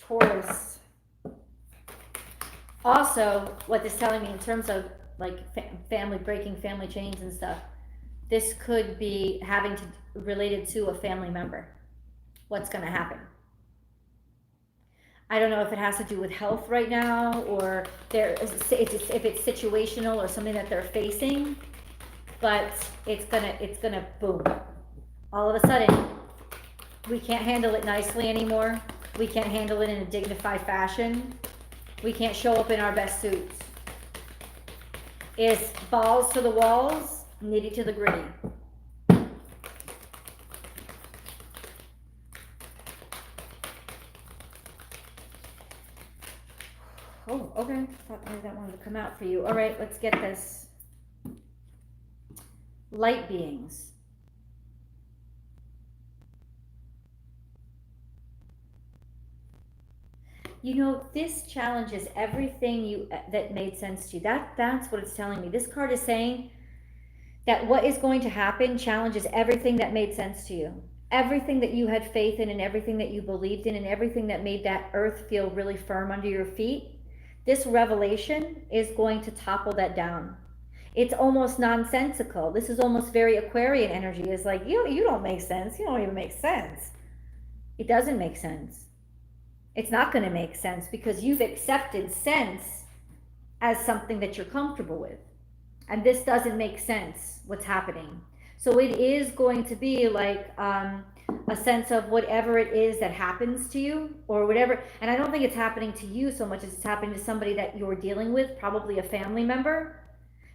A: Taurus. Also, what this is telling me in terms of like family, breaking family chains and stuff, this could be having to related to a family member. What's going to happen? I don't know if it has to do with health right now, or if it's situational or something that they're facing, but it's gonna boom. All of a sudden, we can't handle it nicely anymore. We can't handle it in a dignified fashion. We can't show up in our best suits. It's balls to the walls, nitty to the gritty. Oh, okay. Thought maybe that wanted to come out for you. All right, let's get this. Light beings. You know, this challenges everything that made sense to you. That's what it's telling me. This card is saying that what is going to happen challenges everything that made sense to you. Everything that you had faith in and everything that you believed in and everything that made that earth feel really firm under your feet. This revelation is going to topple that down. It's almost nonsensical. This is almost very Aquarian energy. It's like, you don't make sense. You don't even make sense. It doesn't make sense. It's not going to make sense because you've accepted sense as something that you're comfortable with. And this doesn't make sense, what's happening. So it is going to be like a sense of whatever it is that happens to you or whatever. And I don't think it's happening to you so much as it's happening to somebody that you're dealing with, probably a family member.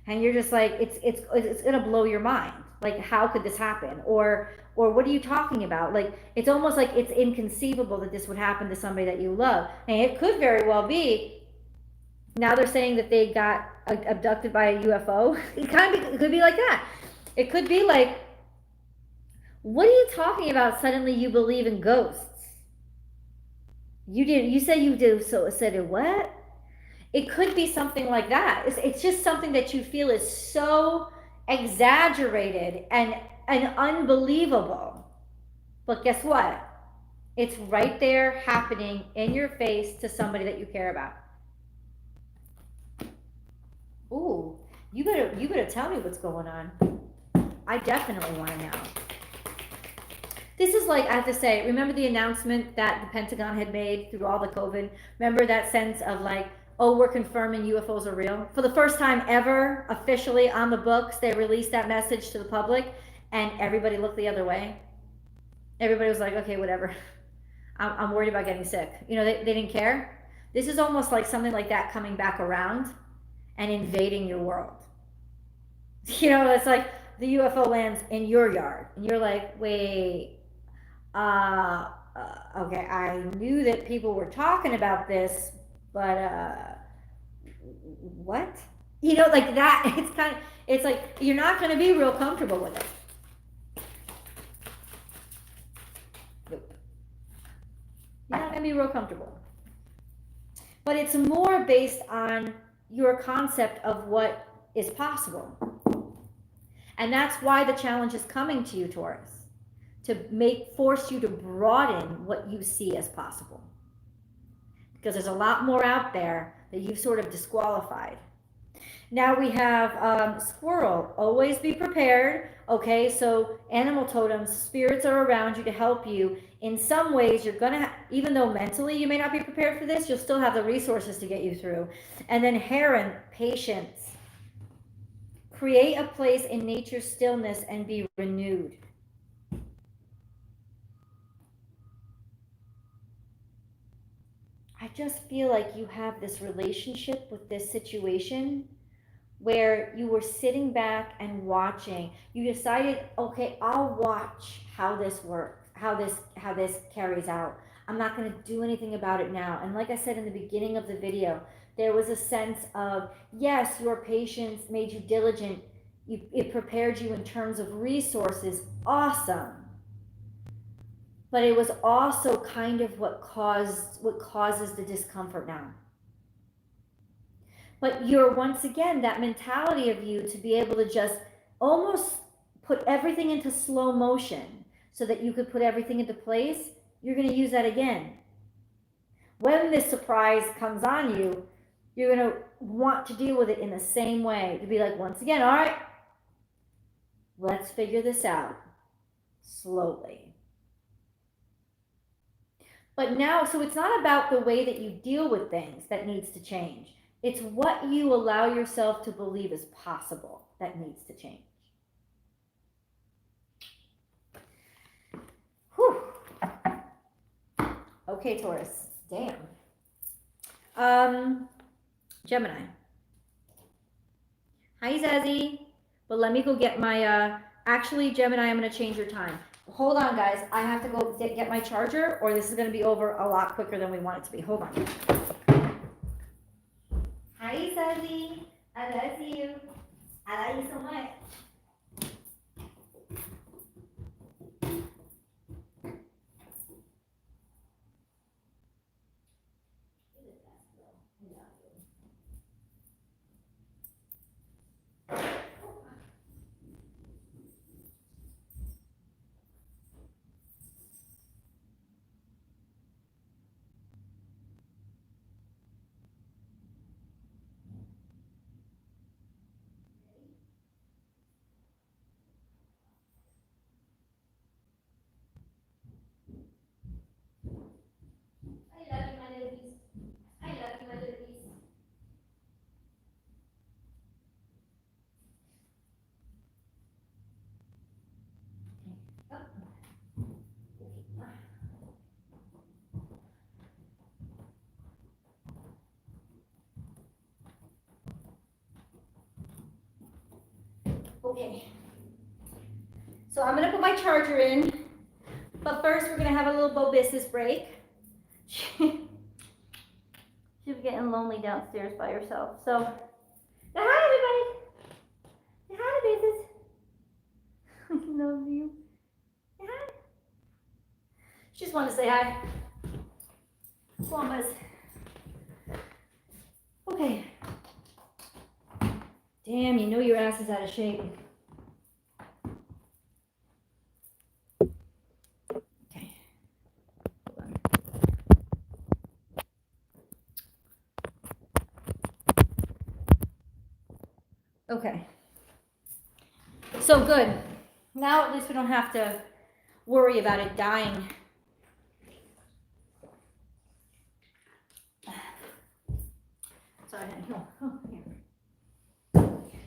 A: And you're just like, it's going to blow your mind. Like, how could this happen? Or what are you talking about? Like, it's almost like it's inconceivable that this would happen to somebody that you love. And it could very well be, now they're saying that they got abducted by a UFO. It could be like that. It could be like, what are you talking about? Suddenly you believe in ghosts. You said you do, so said what? It could be something like that. It's just something that you feel is so exaggerated and unbelievable. But guess what? It's right there happening in your face to somebody that you care about. Ooh, you better tell me what's going on. I definitely want to know. This is like, I have to say, remember the announcement that the Pentagon had made through all the COVID? Remember that sense of like, oh, we're confirming UFOs are real? For the first time ever, officially on the books, they released that message to the public and everybody looked the other way. Everybody was like, okay, whatever. I'm worried about getting sick. You know, they didn't care. This is almost like something like that coming back around and invading your world. You know, it's like the UFO lands in your yard and you're like, wait, okay, I knew that people were talking about this, but what? You know, like that, it's like, you're not going to be real comfortable with it. Nope. You're not going to be real comfortable. But it's more based on your concept of what is possible. And that's why the challenge is coming to you, Taurus, to force you to broaden what you see as possible. Because there's a lot more out there that you've sort of disqualified. Now we have squirrel. Always be prepared. Okay, so animal totems, spirits are around you to help you. In some ways, you're gonna, even though mentally you may not be prepared for this, you'll still have the resources to get you through. And then heron, patience. Create a place in nature's stillness and be renewed. I just feel like you have this relationship with this situation where you were sitting back and watching. You decided, okay, I'll watch how this works, how this carries out. I'm not going to do anything about it now. And like I said in the beginning of the video, there was a sense of, yes, your patience made you diligent. It prepared you in terms of resources. Awesome. But it was also kind of what causes the discomfort now. But you're, once again, that mentality of you to be able to just almost put everything into slow motion so that you could put everything into place. You're going to use that again. When this surprise comes on you, you're going to want to deal with it in the same way. To be like, once again, all right, let's figure this out slowly. But now, so it's not about the way that you deal with things that needs to change. It's what you allow yourself to believe is possible that needs to change. Whew. Okay, Taurus. Damn. Gemini. Hi, Zazzy. But let me go get my, actually, Gemini, I'm going to change your time. Hold on, guys. I have to go get my charger, or this is going to be over a lot quicker than we want it to be. Hold on. Hi, Zazzy. I love you. I love you so much. Okay, so I'm gonna put my charger in, but first we're gonna have a little Bo business break. She's getting lonely downstairs by herself, so say hi, everybody. Say hi, business. I love you. Say hi. She just wanted to say hi. Come on, Buzz. Okay. Damn, you know your ass is out of shape. Okay. Hold on. Okay. So good. Now at least we don't have to worry about it dying. Sorry, no. Oh, here.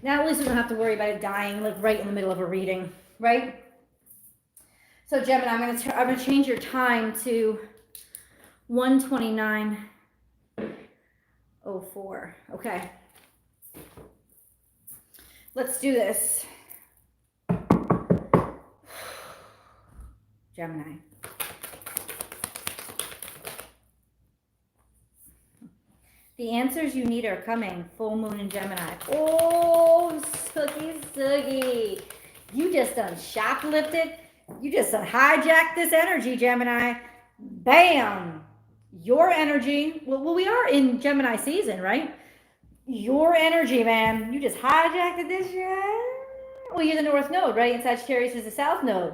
A: Now at least we don't have to worry about it dying like right in the middle of a reading, right? So Gemini, I'm gonna change your time to 1:29:04. Okay. Let's do this. Gemini. The answers you need are coming. Full moon in Gemini. Oh, Soogie. You just done shoplifted. You just done hijacked this energy, Gemini. Bam. Your energy. Well, we are in Gemini season, right? Your energy, man. You just hijacked this shit. Well, you're the North Node, right? And Sagittarius is the South Node.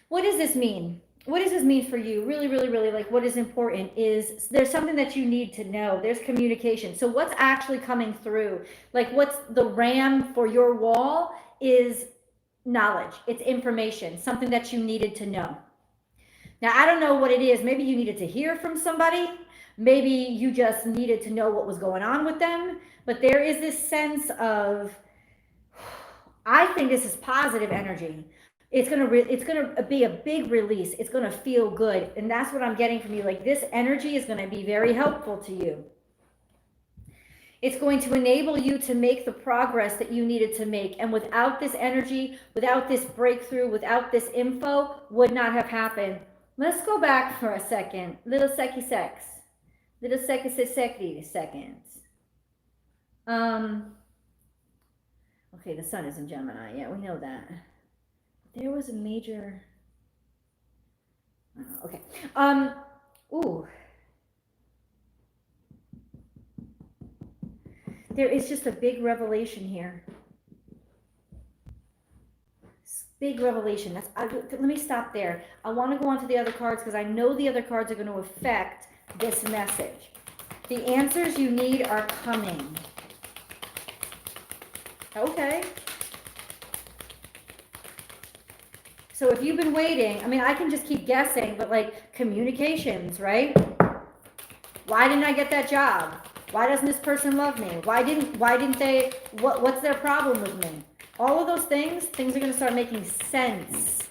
A: What does this mean? what does this mean for you? Really, really, really, like what is important is there's something that you need to know. There's communication. So what's actually coming through? Like what's the RAM for your wall is knowledge. It's information, something that you needed to know. Now, I don't know what it is. Maybe you needed to hear from somebody. Maybe you just needed to know what was going on with them. But there is this sense of, I think this is positive energy. It's gonna be a big release. It's gonna feel good, and that's what I'm getting from you. Like this energy is gonna be very helpful to you. It's going to enable you to make the progress that you needed to make. And without this energy, without this breakthrough, without this info, would not have happened. Let's go back for a second. Little secky sex. Little secky seconds. Okay, the sun is in Gemini. Yeah, we know that. There was a major... Okay. Ooh. There is just a big revelation here. Big revelation. Let me stop there. I want to go on to the other cards because I know the other cards are going to affect this message. The answers you need are coming. Okay. So if you've been waiting, I mean, I can just keep guessing, but like communications, right? Why didn't I get that job? Why doesn't this person love me? Why didn't they, what's their problem with me? All of those things are going to start making sense.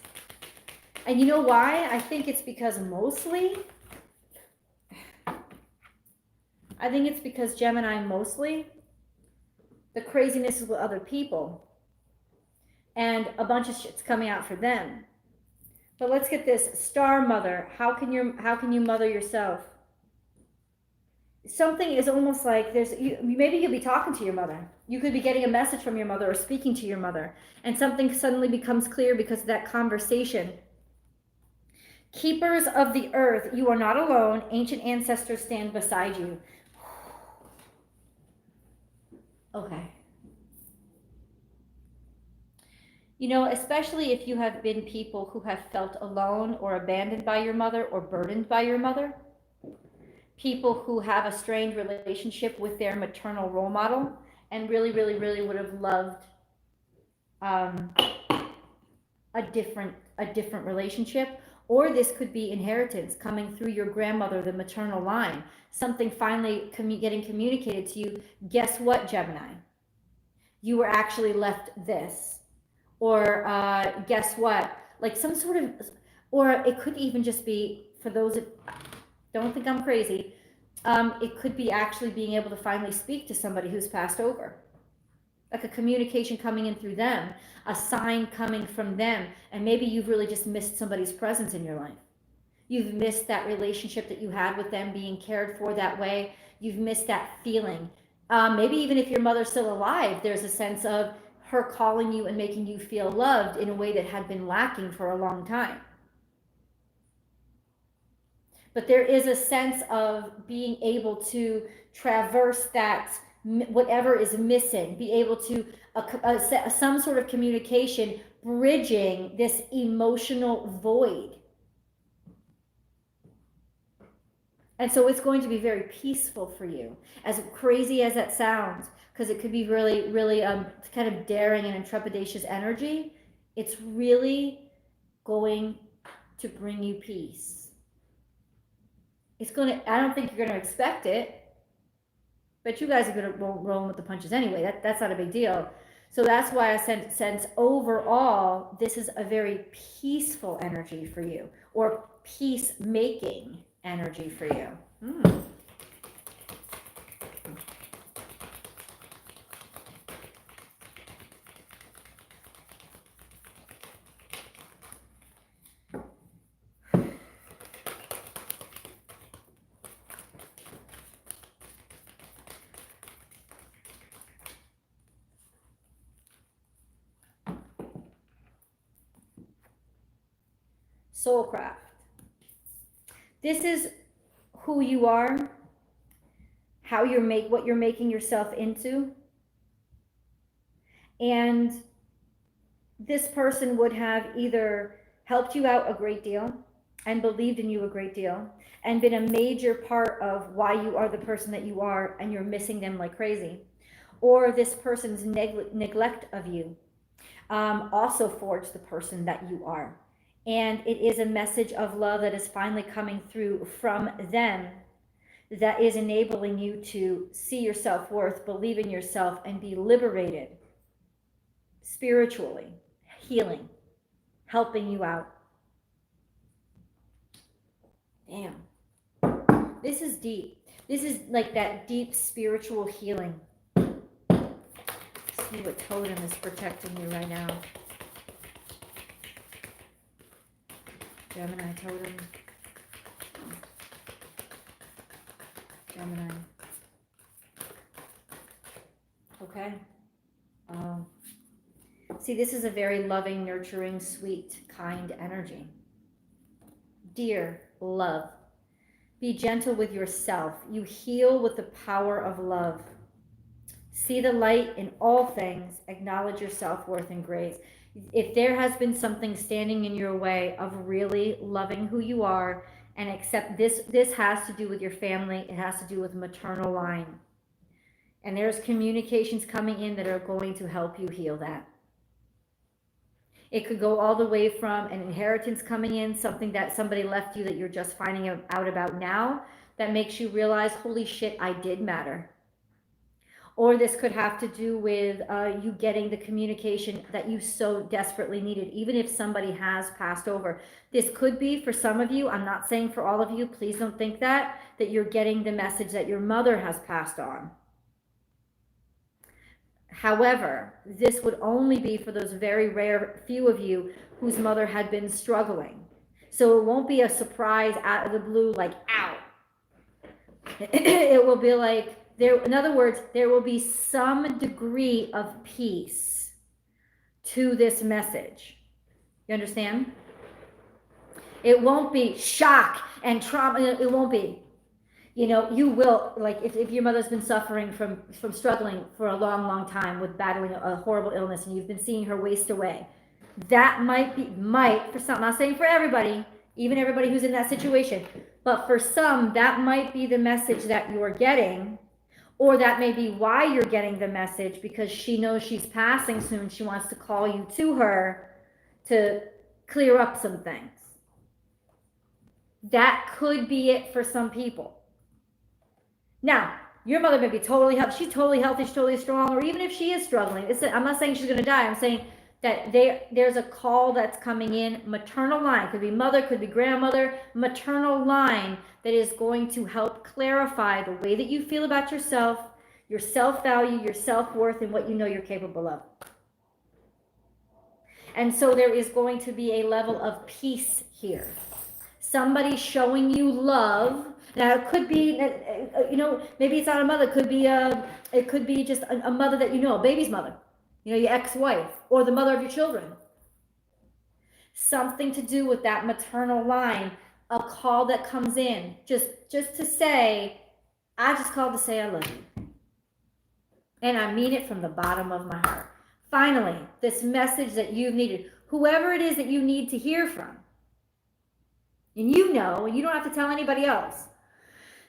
A: And you know why? I think it's because Gemini mostly, the craziness is with other people. And a bunch of shit's coming out for them. But let's get this. Star mother. How can you mother yourself? Something is almost like maybe you'll be talking to your mother. You could be getting a message from your mother or speaking to your mother, and something suddenly becomes clear because of that conversation. Keepers of the earth, you are not alone. Ancient ancestors stand beside you. Okay. You know, especially if you have been people who have felt alone or abandoned by your mother or burdened by your mother. People who have a strained relationship with their maternal role model and really, really, really would have loved a different relationship. Or this could be inheritance coming through your grandmother, the maternal line. Something finally getting communicated to you. Guess what, Gemini? You were actually left this. Or guess what? Like some sort of, or it could even just be, for those that don't think I'm crazy, it could be actually being able to finally speak to somebody who's passed over. Like a communication coming in through them, a sign coming from them, and maybe you've really just missed somebody's presence in your life. You've missed that relationship that you had with them, being cared for that way. You've missed that feeling. Maybe even if your mother's still alive, there's a sense of her calling you and making you feel loved in a way that had been lacking for a long time. But there is a sense of being able to traverse that, whatever is missing, be able to, some sort of communication, bridging this emotional void. And so it's going to be very peaceful for you, as crazy as that sounds, because it could be really, really kind of daring and trepidatious energy. It's really going to bring you peace. It's going to, I don't think you're going to expect it, but you guys are going to roll with the punches anyway. That's not a big deal. So that's why I sense overall, this is a very peaceful energy for you, or peacemaking energy for you. Soulcraft. This is who you are, how what you're making yourself into. And this person would have either helped you out a great deal and believed in you a great deal and been a major part of why you are the person that you are, and you're missing them like crazy. Or this person's neglect of you also forged the person that you are. And it is a message of love that is finally coming through from them that is enabling you to see your self-worth, believe in yourself, and be liberated spiritually, healing, helping you out. Damn. This is deep. This is like that deep spiritual healing. See what totem is protecting you right now. Gemini totem. Gemini. Okay. See, this is a very loving, nurturing, sweet, kind energy. Dear love, be gentle with yourself. You heal with the power of love. See the light in all things. Acknowledge your self-worth and grace. If there has been something standing in your way of really loving who you are and accept this has to do with your family. It has to do with maternal line. And there's communications coming in that are going to help you heal that. It could go all the way from an inheritance coming in, something that somebody left you that you're just finding out about now that makes you realize, holy shit, I did matter. Or this could have to do with you getting the communication that you so desperately needed, even if somebody has passed over. This could be for some of you, I'm not saying for all of you, please don't think that you're getting the message that your mother has passed on. However, this would only be for those very rare few of you whose mother had been struggling. So it won't be a surprise out of the blue, like, ow. It will be like, in other words, there will be some degree of peace to this message. You understand? It won't be shock and trauma. It won't be. You know, you will, like, if your mother's been suffering from struggling for a long, long time with battling a horrible illness and you've been seeing her waste away, that might for some, I'm not saying for everybody, even everybody who's in that situation, but for some, that might be the message that you're getting, or that may be why you're getting the message, because she knows she's passing soon. She wants to call you to her to clear up some things. That could be it for some people. Now, your mother may be totally healthy. She's totally healthy. She's totally strong. Or even if she is struggling, I'm not saying she's going to die. I'm saying that there's a call that's coming in. Maternal line. Could be mother, could be grandmother. Maternal line that is going to help clarify the way that you feel about yourself, your self-value, your self-worth, and what you know you're capable of. And so there is going to be a level of peace here. Somebody showing you love. Now it could be, you know, maybe it's not a mother. It could be just a mother that you know, a baby's mother. You know, your ex-wife or the mother of your children. Something to do with that maternal line. A call that comes in just to say, I just called to say I love you. And I mean it from the bottom of my heart. Finally, this message that you've needed, whoever it is that you need to hear from. And you know, and you don't have to tell anybody else.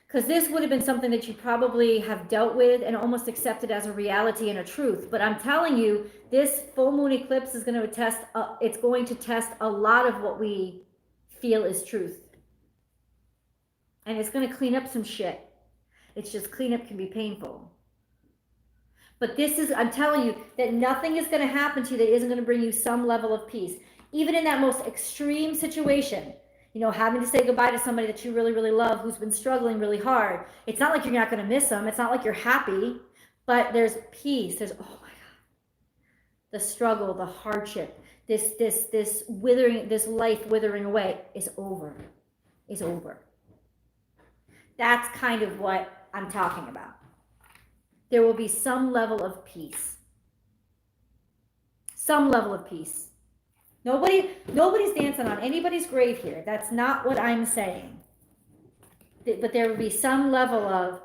A: Because this would have been something that you probably have dealt with and almost accepted as a reality and a truth. But I'm telling you, this full moon eclipse is going to test, it's going to test a lot of what we feel is truth. And it's going to clean up some shit. It's just cleanup can be painful. But I'm telling you that nothing is going to happen to you that isn't going to bring you some level of peace. Even in that most extreme situation, you know, having to say goodbye to somebody that you really, really love who's been struggling really hard. It's not like you're not going to miss them. It's not like you're happy, but there's peace. There's, oh my God, the struggle, the hardship, this withering, this life withering away is over. Is over. That's kind of what I'm talking about. There will be some level of peace. Some level of peace. Nobody's dancing on anybody's grave here. That's not what I'm saying. But there will be some level of